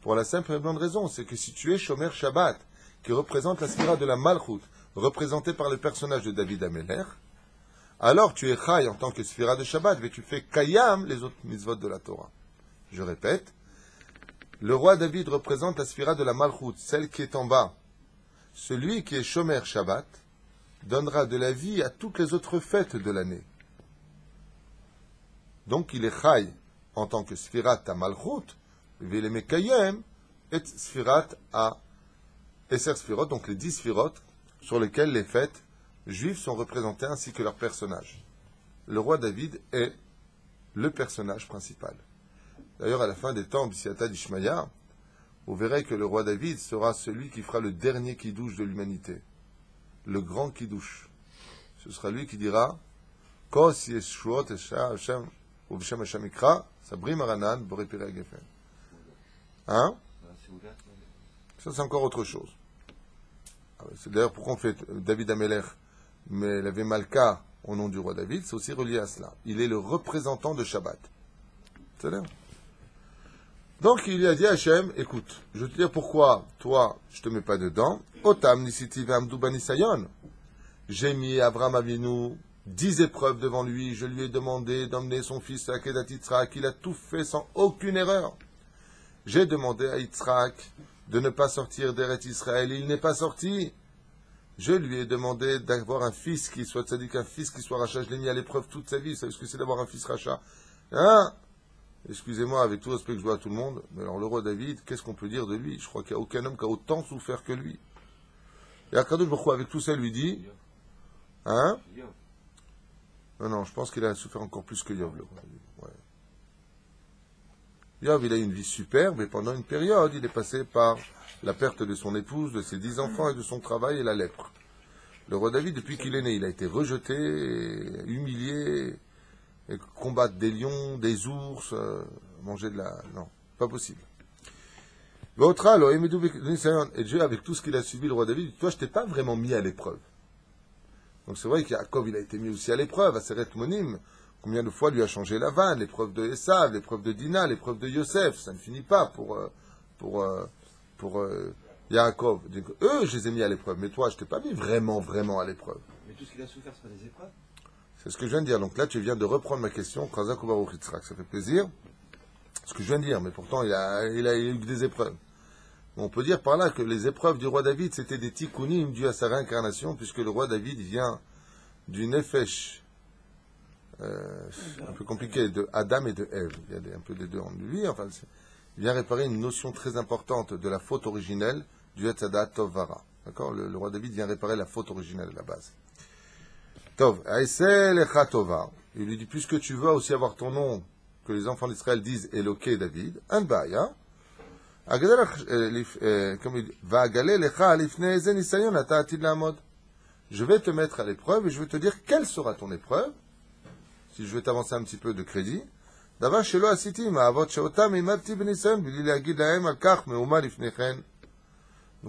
Speaker 2: Pour la simple et bonne raison, c'est que si tu es Shomer Shabbat, qui représente la sphira de la Malchut, représentée par le personnage de David Amelech, alors tu es Chai en tant que sphira de Shabbat, mais tu fais Kayam les autres mitzvot de la Torah. Je répète, le roi David représente la sphira de la Malchut, celle qui est en bas. Celui qui est Shomer Shabbat donnera de la vie à toutes les autres fêtes de l'année. Donc il est Chai en tant que Sfirat à Malchut, Vele Mekayem, et Sfirat à Esser Sfirot, donc les 10 Sfirot sur lesquelles les fêtes juives sont représentées ainsi que leurs personnages. Le roi David est le personnage principal. D'ailleurs, à la fin des temps, B'siata d'Ishmaïa, vous verrez que le roi David sera celui qui fera le dernier kidouche de l'humanité. Le grand kidouche. Ce sera lui qui dira Kos Yeshuot Hashem Uvshem Hashem Ikra Sabri Maranan Borepire Gefen. Hein? Ça, c'est encore autre chose. C'est d'ailleurs pourquoi on fait David Amelech, mais il avait Malka au nom du roi David, c'est aussi relié à cela. Il est le représentant de Shabbat. C'est-à-dire? Donc il lui a dit à Hachem, écoute, je vais te dire pourquoi, toi, je te mets pas dedans. Otam nisiti ve'amdu banisayon. J'ai mis Abraham Avinu 10 épreuves devant lui, je lui ai demandé d'emmener son fils à Kedat Yitzhak, il a tout fait sans aucune erreur. J'ai demandé à Yitzhak de ne pas sortir d'Eretz Israël, il n'est pas sorti. Je lui ai demandé d'avoir un fils qui soit tzaddik, un fils qui soit rachat, je l'ai mis à l'épreuve toute sa vie, vous savez ce que c'est d'avoir un fils rachat? Hein? Excusez-moi, avec tout respect que je dois à tout le monde, mais alors le roi David, qu'est-ce qu'on peut dire de lui? Je crois qu'il n'y a aucun homme qui a autant souffert que lui. Et Akadosh Baruch Hu, avec tout ça, lui dit, hein? Non, je pense qu'il a souffert encore plus que Yov, le roi David. Ouais. Yov, il a eu une vie superbe, et pendant une période, il est passé par la perte de son épouse, de ses 10 enfants, et de son travail, et la lèpre. Le roi David, depuis qu'il est né, il a été rejeté, humilié, et combattre des lions, des ours, manger de la... Non, pas possible. Et Dieu, avec tout ce qu'il a subi, le roi David, dit, toi, je t'ai pas vraiment mis à l'épreuve. Donc c'est vrai qu'Yaakov, il a été mis aussi à l'épreuve, à Seret Monim. Combien de fois lui a changé la vanne, l'épreuve de Esav, l'épreuve de Dina, l'épreuve de Yosef. Ça ne finit pas pour Yaakov. Eux, je les ai mis à l'épreuve, mais toi, je t'ai pas mis vraiment à l'épreuve.
Speaker 3: Mais tout ce qu'il a souffert, c'est pas des épreuves.
Speaker 2: C'est ce que je viens de dire. Donc là, tu viens de reprendre ma question. Chazak ou Baruch Yitzhak, ça fait plaisir. Ce que je viens de dire, mais pourtant, il a eu des épreuves. On peut dire par là que les épreuves du roi David, c'était des tikkunim dus à sa réincarnation, puisque le roi David vient du nefesh, un peu compliqué, de Adam et de Ève. Il y a un peu des deux en lui. Enfin, il vient réparer une notion très importante de la faute originelle du Yetzadat Tov Vara. D'accord? Le roi David vient réparer la faute originelle à la base. Tov, Aïsel Echa Tova. Il lui dit, puisque tu veux aussi avoir ton nom, que les enfants d'Israël disent Elokei David, un baya. Je vais te mettre à l'épreuve et je vais te dire quelle sera ton épreuve. Si je vais t'avancer un petit peu de crédit. Donc,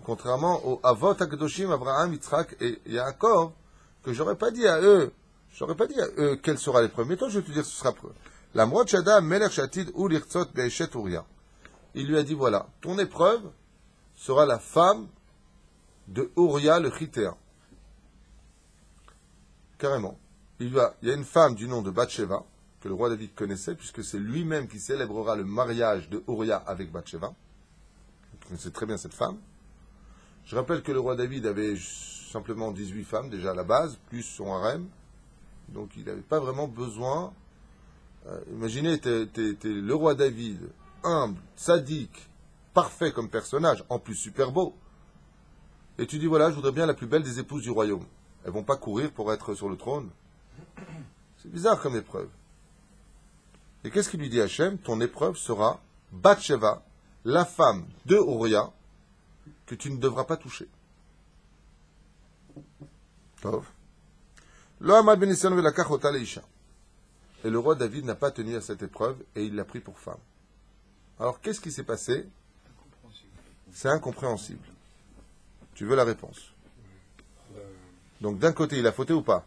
Speaker 2: contrairement aux Avot Akadoshim, Abraham, Yitzhak et Yaakov, que j'aurais pas dit à eux quelle sera l'épreuve. Mais toi, je vais te dire ce sera preuve. Lamrot Shada Melech Shatid ou l'Irtzot Be'eshet Uria. Il lui a dit, voilà, ton épreuve sera la femme de Uria le Chitéen. Carrément. Il y a une femme du nom de Bathsheba, que le roi David connaissait, puisque c'est lui-même qui célébrera le mariage de Uria avec Bathsheba. Vous connaissez très bien cette femme. Je rappelle que le roi David avait simplement 18 femmes, déjà à la base, plus son harem. Donc il n'avait pas vraiment besoin. Imaginez, t'es le roi David, humble, sadique, parfait comme personnage, en plus super beau. Et tu dis, voilà, je voudrais bien la plus belle des épouses du royaume. Elles vont pas courir pour être sur le trône. C'est bizarre comme épreuve. Et qu'est-ce qu'il lui dit Hachem? Ton épreuve sera Bathsheba, la femme de Uria, que tu ne devras pas toucher. Tov. Lo amad ben Nissan velakach ota leisha. Et le roi David n'a pas tenu à cette épreuve et il l'a pris pour femme. Alors qu'est-ce qui s'est passé? C'est incompréhensible. Tu veux la réponse? Donc d'un côté, il a fauté ou pas?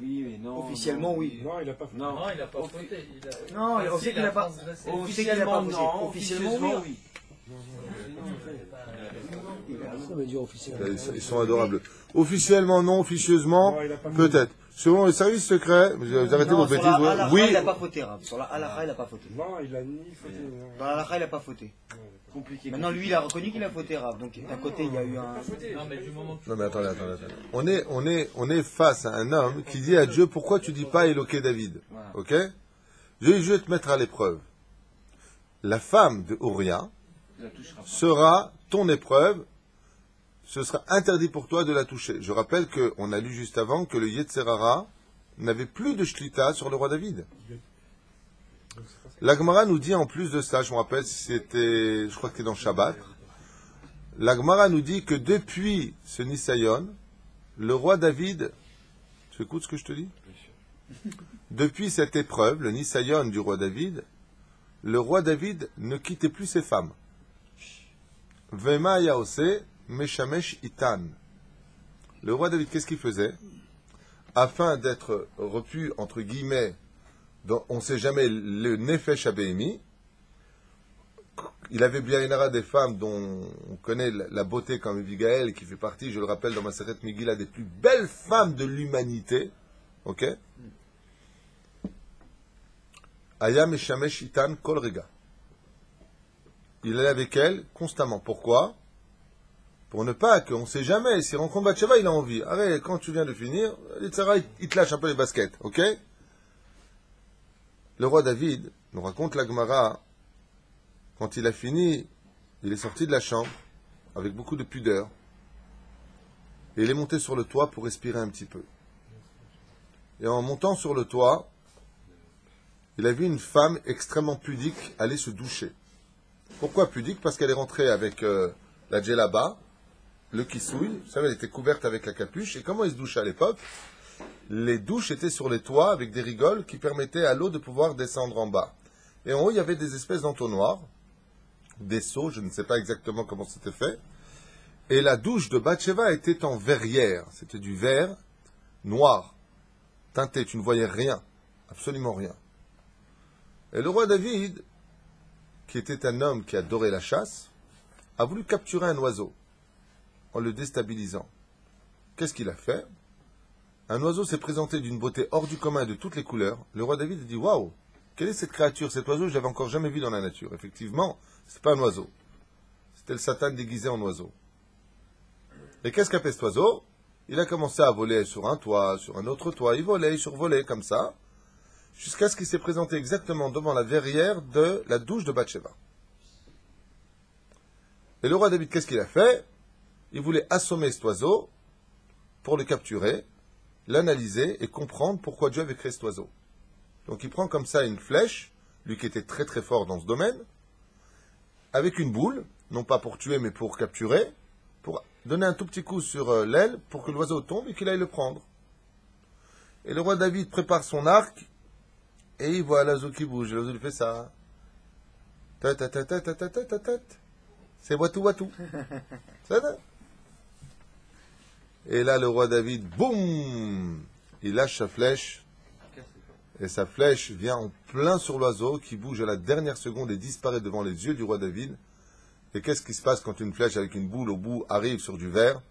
Speaker 4: Oui, mais non.
Speaker 5: Officiellement, oui.
Speaker 3: Non, il n'a pas fait.
Speaker 6: Non, il n'a pas fauté.
Speaker 5: Non, on sait qu'il n'a pas. On sait qu'il n'a pas posé. Officiellement, oui. Ça veut dire officiellement.
Speaker 2: Ils sont adorables. Officiellement, non. Officieusement,
Speaker 3: Non, il a pas
Speaker 2: peut-être. Selon les services secrets, vous arrêtez vos bêtises. Oui.
Speaker 5: Il n'a pas fauté, Rav. Sur la halakha, il n'a pas fauté.
Speaker 3: Non, il a ni fauté.
Speaker 5: Dans la halakha, il n'a pas fauté.
Speaker 4: Compliqué.
Speaker 5: Maintenant, lui, il a reconnu qu'il a fauté, Rav. Donc, d'un côté, il y a eu un.
Speaker 6: Non, mais du moment que
Speaker 2: Non mais attendez. On est face à un homme qui dit à Dieu, pourquoi tu dis pas éloquer David?
Speaker 4: Voilà.
Speaker 2: Ok? Je vais te mettre à l'épreuve. La femme de Uria
Speaker 4: La touchera pas.
Speaker 2: sera ton épreuve. Ce sera interdit pour toi de la toucher. Je rappelle qu'on a lu juste avant que le Yetzerara n'avait plus de shlita sur le roi David. La Gemara nous dit en plus de ça, je me rappelle, je crois que c'était dans Shabbat, la Gemara nous dit que depuis ce Nisayon, le roi David, tu écoutes ce que je te dis? Depuis cette épreuve, le Nisayon du roi David, le roi David ne quittait plus ses femmes. Vema Yaose Meshamesh Itan. Le roi David, qu'est-ce qu'il faisait? Afin d'être repu, entre guillemets, dans, on ne sait jamais, le Nefesh Abémi, il avait bien une des femmes dont on connaît la beauté comme Abigail, qui fait partie, je le rappelle, dans ma Maseret Megillah, des plus belles femmes de l'humanité. Ok? Aya Meshamesh Itan Kol Rega. Il allait avec elle constamment. Pourquoi? Pour ne pas qu'on ne sait jamais. S'il rencontre Bathsheba, il a envie. Arrête, quand tu viens de finir, il te lâche un peu les baskets. Ok? Le roi David nous raconte la Gemara. Quand il a fini, il est sorti de la chambre avec beaucoup de pudeur. Et il est monté sur le toit pour respirer un petit peu. Et en montant sur le toit, il a vu une femme extrêmement pudique aller se doucher. Pourquoi pudique? Parce qu'elle est rentrée avec la djellaba, le kissouille. Vous savez, elle était couverte avec la capuche. Et comment ils se douchaient à l'époque? Les douches étaient sur les toits avec des rigoles qui permettaient à l'eau de pouvoir descendre en bas. Et en haut, il y avait des espèces d'entonnoirs, des seaux, je ne sais pas exactement comment c'était fait. Et la douche de Bathsheba était en verrière. C'était du verre noir, teinté. Tu ne voyais rien, absolument rien. Et le roi David, qui était un homme qui adorait la chasse, a voulu capturer un oiseau en le déstabilisant. Qu'est-ce qu'il a fait? Un oiseau s'est présenté d'une beauté hors du commun et de toutes les couleurs. Le roi David a dit, waouh, quelle est cette créature? Cet oiseau, je l'avais encore jamais vu dans la nature. Effectivement, c'est pas un oiseau. C'était le Satan déguisé en oiseau. Et qu'est-ce qu'a fait cet oiseau? Il a commencé à voler sur un toit, sur un autre toit. Il volait, il survolait comme ça, jusqu'à ce qu'il s'est présenté exactement devant la verrière de la douche de Bathsheba. Et le roi David, qu'est-ce qu'il a fait? Il voulait assommer cet oiseau pour le capturer, l'analyser et comprendre pourquoi Dieu avait créé cet oiseau. Donc il prend comme ça une flèche, lui qui était très très fort dans ce domaine, avec une boule, non pas pour tuer mais pour capturer, pour donner un tout petit coup sur l'aile pour que l'oiseau tombe et qu'il aille le prendre. Et le roi David prépare son arc et il voit l'oiseau qui bouge. L'oiseau lui fait ça. C'est watou watou. Et là, le roi David, boum, il lâche sa flèche. et sa flèche vient en plein sur l'oiseau qui bouge à la dernière seconde et disparaît devant les yeux du roi David. Et qu'est-ce qui se passe quand une flèche avec une boule au bout arrive sur du verre?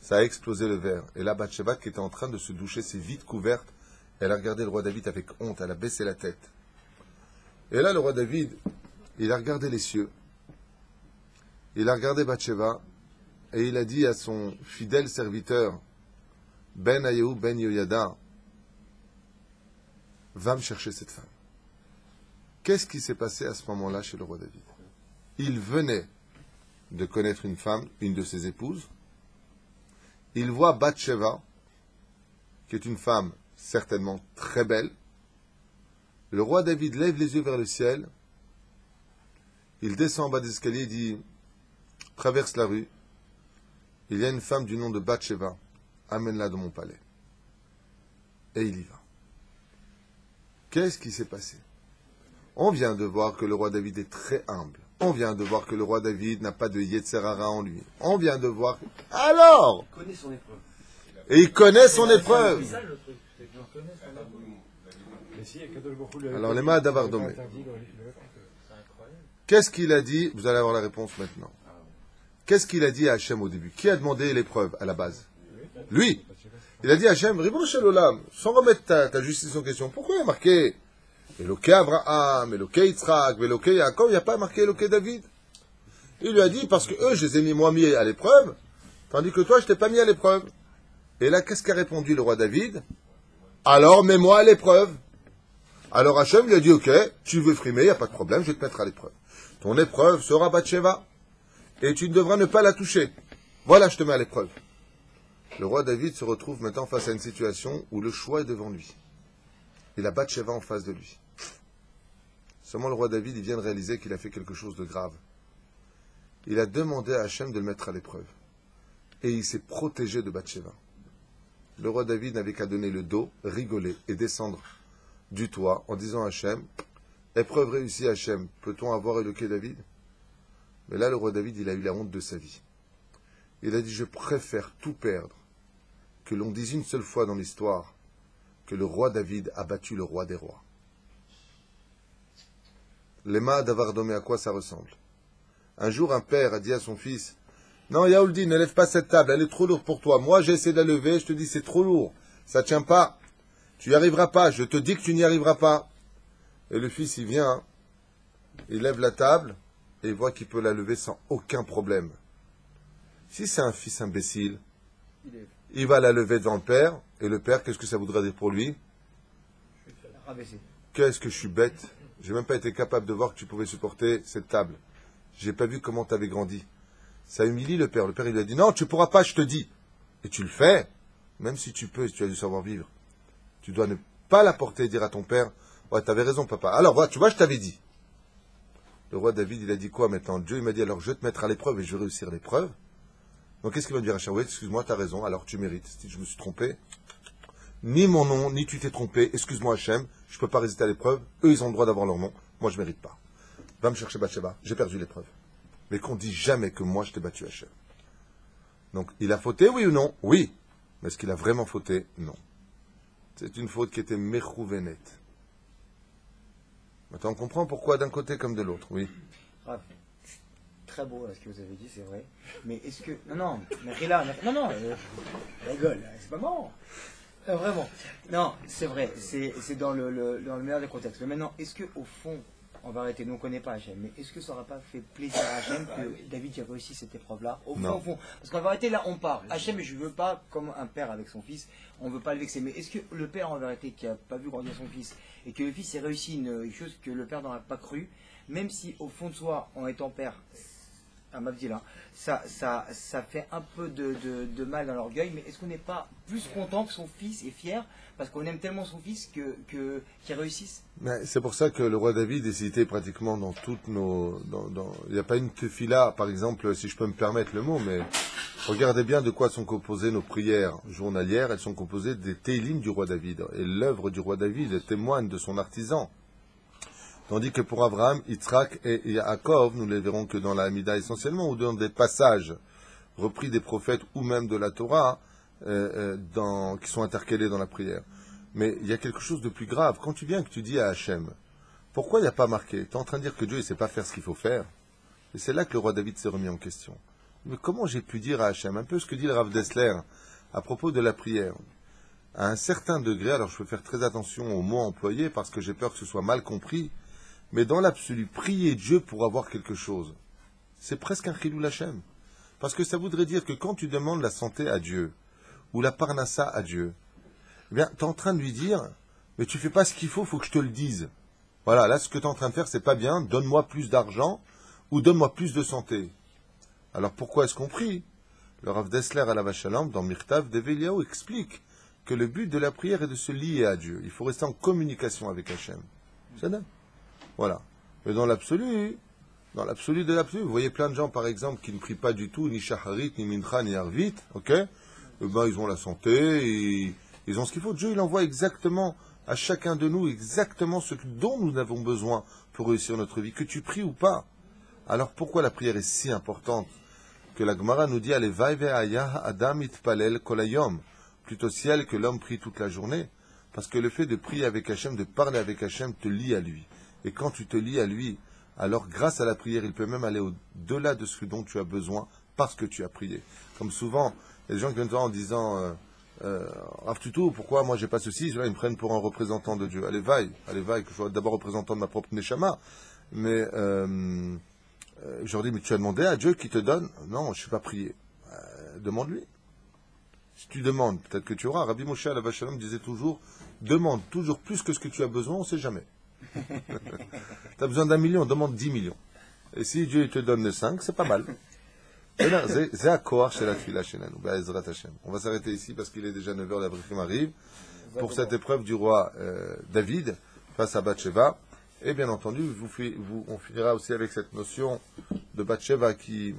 Speaker 2: Ça a explosé le verre. Et là, Bathsheba, qui était en train de se doucher, ses vides couvertes, elle a regardé le roi David avec honte, elle a baissé la tête. Et là, le roi David, il a regardé les cieux, il a regardé Bathsheba, et il a dit à son fidèle serviteur, Ben Ayehou, Ben Yoyada, va me chercher cette femme. Qu'est-ce qui s'est passé à ce moment-là chez le roi David? Il venait de connaître une femme, une de ses épouses. Il voit Bathsheba, qui est une femme certainement très belle. Le roi David lève les yeux vers le ciel. Il descend en bas des escaliers et dit, traverse la rue. Il y a une femme du nom de Bathsheba. Amène-la dans mon palais. Et il y va. Qu'est-ce qui s'est passé? On vient de voir que le roi David est très humble. On vient de voir que le roi David n'a pas de Yetzerara en lui. On vient de voir... Alors!
Speaker 4: Il connaît son épreuve.
Speaker 2: Et il connaît son épreuve.
Speaker 6: C'est ça le truc, c'est qu'il connaît son épreuve.
Speaker 2: Alors, les mains d'avoir dommé.
Speaker 6: C'est incroyable.
Speaker 2: Qu'est-ce qu'il a dit? Vous allez avoir la réponse maintenant. Qu'est-ce qu'il a dit à Hachem au début? Qui a demandé l'épreuve à la base? Lui. Il a dit à Hachem, Ribono shel olam, sans remettre ta justice en question. Pourquoi il y a marqué Eloké Abraham, Eloké Yitzhak, Eloké Yaakov, il n'y a pas marqué Eloké David? Il lui a dit, parce que eux, je les ai mis à l'épreuve, tandis que toi, je t'ai pas mis à l'épreuve. Et là, qu'est-ce qu'a répondu le roi David? Alors, mets-moi à l'épreuve. Alors Hachem lui a dit, ok, tu veux frimer, il n'y a pas de problème, je vais te mettre à l'épreuve. Ton épreuve sera Bathsheba, et tu ne devras ne pas la toucher. Voilà, je te mets à l'épreuve. Le roi David se retrouve maintenant face à une situation où le choix est devant lui. Il a Bathsheba en face de lui. Seulement le roi David, il vient de réaliser qu'il a fait quelque chose de grave. Il a demandé à Hachem de le mettre à l'épreuve. Et il s'est protégé de Bathsheba. Le roi David n'avait qu'à donner le dos, rigoler et descendre du toit en disant à Hachem, épreuve réussie Hachem, peut-on avoir éloqué David? Mais là le roi David, il a eu la honte de sa vie. Il a dit, je préfère tout perdre, que l'on dise une seule fois dans l'histoire que le roi David a battu le roi des rois. L'Ema d'avoir domé, à quoi ça ressemble? Un jour, un père a dit à son fils, non, Yaouldi, ne lève pas cette table, elle est trop lourde pour toi. Moi, j'ai essayé de la lever, je te dis, c'est trop lourd. Ça tient pas. Tu n'y arriveras pas. Je te dis que tu n'y arriveras pas. Et le fils, il vient, il lève la table, et il voit qu'il peut la lever sans aucun problème. Si c'est un fils imbécile, il va la lever devant le père, et le père, qu'est-ce que ça voudrait dire pour lui? Qu'est-ce que je suis bête. J'ai même pas été capable de voir que tu pouvais supporter cette table. J'ai pas vu comment tu avais grandi. Ça humilie le père. Le père, il lui a dit, non, tu pourras pas, je te dis. Et tu le fais, même si tu peux, si tu as du savoir-vivre. Tu dois ne pas la porter et dire à ton père, ouais, t'avais raison, papa. Alors, voilà, tu vois, je t'avais dit. Le roi David, il a dit quoi maintenant? Dieu, il m'a dit, alors je vais te mettre à l'épreuve et je vais réussir l'épreuve. Donc, qu'est-ce qu'il va me dire à Hachem? Oui, excuse-moi, t'as raison, alors tu mérites. Si je me suis trompé, ni mon nom, ni tu t'es trompé, excuse-moi Hachem, je peux pas résister à l'épreuve. Eux, ils ont le droit d'avoir leur nom. Moi, je mérite pas. Va me chercher Bathsheba, j'ai perdu l'épreuve. Mais qu'on dise jamais que moi, je t'ai battu Hachem. Donc, il a fauté, oui ou non? Oui. Mais est-ce qu'il a vraiment fauté? Non. C'est une faute qui était mechouvenet. Maintenant, on comprend pourquoi d'un côté comme de l'autre, oui.
Speaker 5: Très beau ce que vous avez dit, c'est vrai. Mais est-ce que... Non, Merila, non, rigole, c'est pas marrant. Vraiment. Non, c'est vrai, c'est dans le meilleur des contextes. Mais maintenant, est-ce que au fond, on va arrêter, nous on ne connaît pas Hachem, mais est-ce que ça n'aura pas fait plaisir à Hachem que David ait réussi cette épreuve-là? Au fond, parce qu'en vérité, là, on part. Hachem, je ne veux pas, comme un père avec son fils, on ne veut pas le vexer. Mais est-ce que le père, en vérité, qui n'a pas vu grandir son fils, et que le fils ait réussi une chose que le père n'aurait pas cru, même si au fond de soi, en étant père, à Mabdil, ça fait un peu de mal dans l'orgueil, mais est-ce qu'on n'est pas plus content que son fils est fier, parce qu'on aime tellement son fils qu'il réussisse?
Speaker 2: C'est pour ça que le roi David est cité pratiquement dans toutes nos... Il n'y a pas une tefila, par exemple, si je peux me permettre le mot, mais regardez bien de quoi sont composées nos prières journalières. Elles sont composées des télim du roi David. Et l'œuvre du roi David témoigne de son artisan. Tandis que pour Abraham, Yitzhak et Yaakov, nous ne les verrons que dans la Hamida essentiellement, ou dans des passages repris des prophètes ou même de la Torah, qui sont intercalés dans la prière. Mais il y a quelque chose de plus grave. Quand tu viens et que tu dis à Hachem, pourquoi il n'y a pas marqué? Tu es en train de dire que Dieu ne sait pas faire ce qu'il faut faire. Et c'est là que le roi David s'est remis en question. Mais comment j'ai pu dire à Hachem, un peu ce que dit le Rav Dessler à propos de la prière, à un certain degré, alors je peux faire très attention aux mots employés parce que j'ai peur que ce soit mal compris, mais dans l'absolu, prier Dieu pour avoir quelque chose, c'est presque un chilou Hachem. Parce que ça voudrait dire que quand tu demandes la santé à Dieu, ou la parnassa à Dieu, eh bien, tu es en train de lui dire, mais tu fais pas ce qu'il faut que je te le dise. Voilà, là, ce que tu es en train de faire, c'est pas bien, donne-moi plus d'argent, ou donne-moi plus de santé. Alors pourquoi est-ce qu'on prie? Le Rav Dessler à la Vachalam, dans Mirtav d'Eveliaou, explique que le but de la prière est de se lier à Dieu. Il faut rester en communication avec Hachem. C'est ça. Voilà. Mais dans l'absolu de l'absolu, vous voyez plein de gens, par exemple, qui ne prient pas du tout, ni Shaharit, ni Mincha, ni Arvit, ok? Ben, ils ont la santé, ils ont ce qu'il faut. Dieu, il envoie exactement à chacun de nous, exactement ce dont nous avons besoin pour réussir notre vie, que tu pries ou pas. Alors pourquoi la prière est si importante que la Gemara nous dit Allez, Adam itpalel kolayom, plutôt ciel que l'homme prie toute la journée, parce que le fait de prier avec Hachem, de parler avec Hachem, te lie à lui. Et quand tu te lies à lui, alors grâce à la prière, il peut même aller au-delà de ce dont tu as besoin, parce que tu as prié. Comme souvent, il y a des gens qui viennent te voir en disant Rav Tutu, pourquoi moi j'ai pas ceci? Là, ils me prennent pour un représentant de Dieu. Allez, vaille, que je sois d'abord représentant de ma propre Neshama. Mais je leur dis, mais tu as demandé à Dieu qui te donne? Non, je ne sais pas prier. Demande-lui. Si tu demandes, peut-être que tu auras. Rabbi Moshe à la Vachalom disait toujours, demande toujours plus que ce que tu as besoin, on ne sait jamais. Tu as besoin d'1 million, demande 10 millions. Et si Dieu te donne le 5, c'est pas mal. C'est à Koar chez la Tfila chez nous. On va s'arrêter ici parce qu'il est déjà 9h, la Brichim arrive, pour cette épreuve du roi David face à Bathsheba. Et bien entendu, on finira aussi avec cette notion de Bathsheba qui...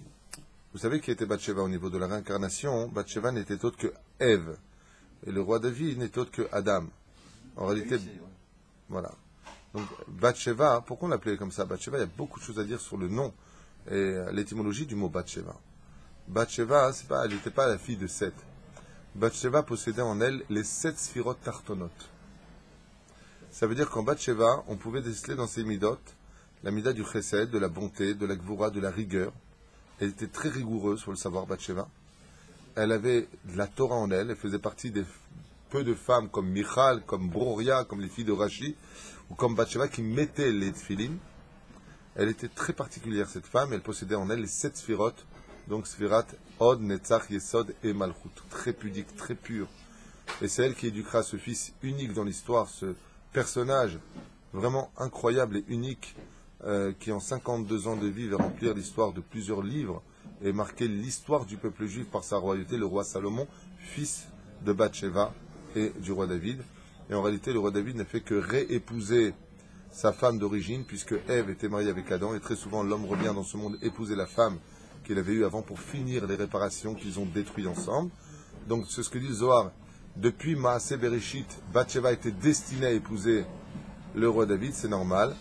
Speaker 2: Vous savez qui était Bathsheba au niveau de la réincarnation? Bathsheba n'était autre que Ève. Et le roi David n'était autre que Adam. En réalité, voilà. Donc Bathsheba, pourquoi on l'appelait comme ça Bathsheba? Il y a beaucoup de choses à dire sur le nom et l'étymologie du mot Bathsheba. Bathsheba, elle n'était pas la fille de Seth. Bathsheba possédait en elle les 7 sphirotes tartonotes. Ça veut dire qu'en Bathsheba, on pouvait déceler dans ses midot la mida du chesed, de la bonté, de la gvura, de la rigueur. Elle était très rigoureuse, il faut le savoir, Bathsheba. Elle avait de la Torah en elle. Elle faisait partie des peu de femmes comme Michal, comme Broria, comme les filles de Rashi, ou comme Bathsheba qui mettaient les tefilin. Elle était très particulière, cette femme. Elle possédait en elle les 7 sphirotes. Donc sphirat, Od, Netzach, Yesod et Malchut. Très pudique, très pure. Et c'est elle qui éduquera ce fils unique dans l'histoire, ce personnage vraiment incroyable et unique qui en 52 ans de vie va remplir l'histoire de plusieurs livres et marquer l'histoire du peuple juif par sa royauté, le roi Salomon, fils de Bathsheba et du roi David. Et en réalité, le roi David n'a fait que réépouser sa femme d'origine, puisque Ève était mariée avec Adam, et très souvent l'homme revient dans ce monde épouser la femme qu'il avait eue avant pour finir les réparations qu'ils ont détruites ensemble. Donc c'est ce que dit le Zohar. Depuis Maaseh Bereshit, Bathsheba était destinée à épouser le roi David, c'est normal,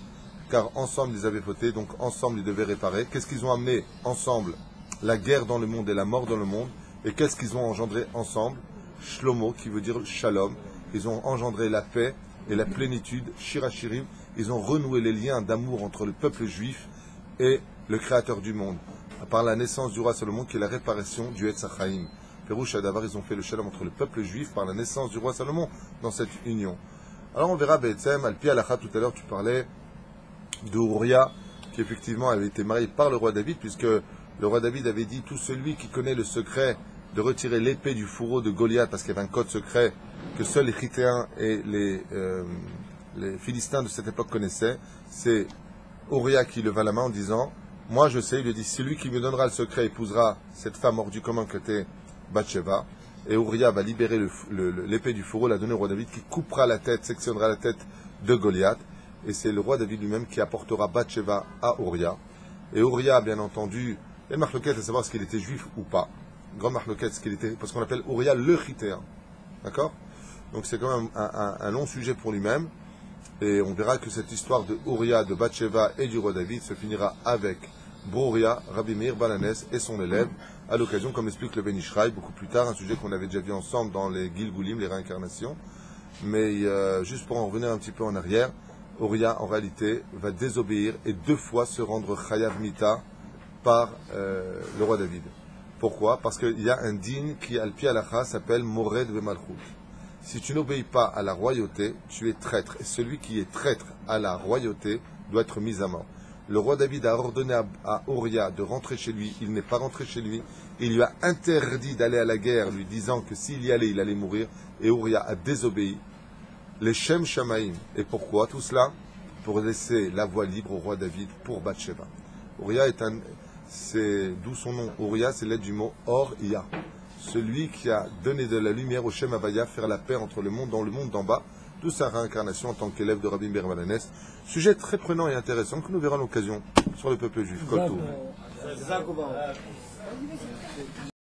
Speaker 2: car ensemble ils avaient fauté, donc ensemble ils devaient réparer. Qu'est-ce qu'ils ont amené ensemble? La guerre dans le monde et la mort dans le monde. Et qu'est-ce qu'ils ont engendré ensemble? Shlomo, qui veut dire shalom. Ils ont engendré la paix et la plénitude, shirachirim. Ils ont renoué les liens d'amour entre le peuple juif et le créateur du monde, par la naissance du roi Salomon, qui est la réparation du Etz HaChaim. Pérouche Adavar, ils ont fait le shalom entre le peuple juif par la naissance du roi Salomon dans cette union. Alors on verra Be'etzem, Al-Pi Alacha, tout à l'heure tu parlais de Uriah, qui effectivement avait été marié par le roi David, puisque le roi David avait dit, tout celui qui connaît le secret de retirer l'épée du fourreau de Goliath, parce qu'il y avait un code secret que seuls les Chittéens et les Philistins de cette époque connaissaient, c'est Uriah qui leva la main en disant, moi je sais, il lui dit, celui qui me donnera le secret épousera cette femme hors du commun que était Bathsheba, et Uriah va libérer l'épée du fourreau, la donner au roi David, qui coupera la tête, sectionnera la tête de Goliath, et c'est le roi David lui-même qui apportera Bathsheba à Uriah. Et Uriah, bien entendu, il y a une marloquette à savoir ce qu'il était juif ou pas. Une grande marloquette, ce qu'il était, parce qu'on appelle Uriah le Chittéen. D'accord? Donc c'est quand même un long sujet pour lui-même. Et on verra que cette histoire de Uriah, de Bathsheba et du roi David se finira avec Broria, Rabbi Meir Balanès et son élève, à l'occasion, comme explique le Ben Ishraï, beaucoup plus tard, un sujet qu'on avait déjà vu ensemble dans les Gilgulim, les réincarnations. Mais juste pour en revenir un petit peu en arrière, Oria, en réalité, va désobéir et 2 fois se rendre Chayav Mita par le roi David. Pourquoi? Parce qu'il y a un digne qui, al pi halacha, s'appelle Mored Vemalchut. Si tu n'obéis pas à la royauté, tu es traître. Et celui qui est traître à la royauté doit être mis à mort. Le roi David a ordonné à Oria de rentrer chez lui. Il n'est pas rentré chez lui. Il lui a interdit d'aller à la guerre, lui disant que s'il y allait, il allait mourir. Et Oria a désobéi. Les Shem Shamaim. Et pourquoi tout cela? Pour laisser la voie libre au roi David pour Bathsheba. Oria c'est d'où son nom. Oria, c'est l'aide du mot Or-Ia. Celui qui a donné de la lumière au Shem Havaya, faire la paix entre le monde dans le monde d'en bas, d'où sa réincarnation en tant qu'élève de Rabbi Meir Balanes. Sujet très prenant et intéressant que nous verrons à l'occasion sur le peuple juif. Kol Tov.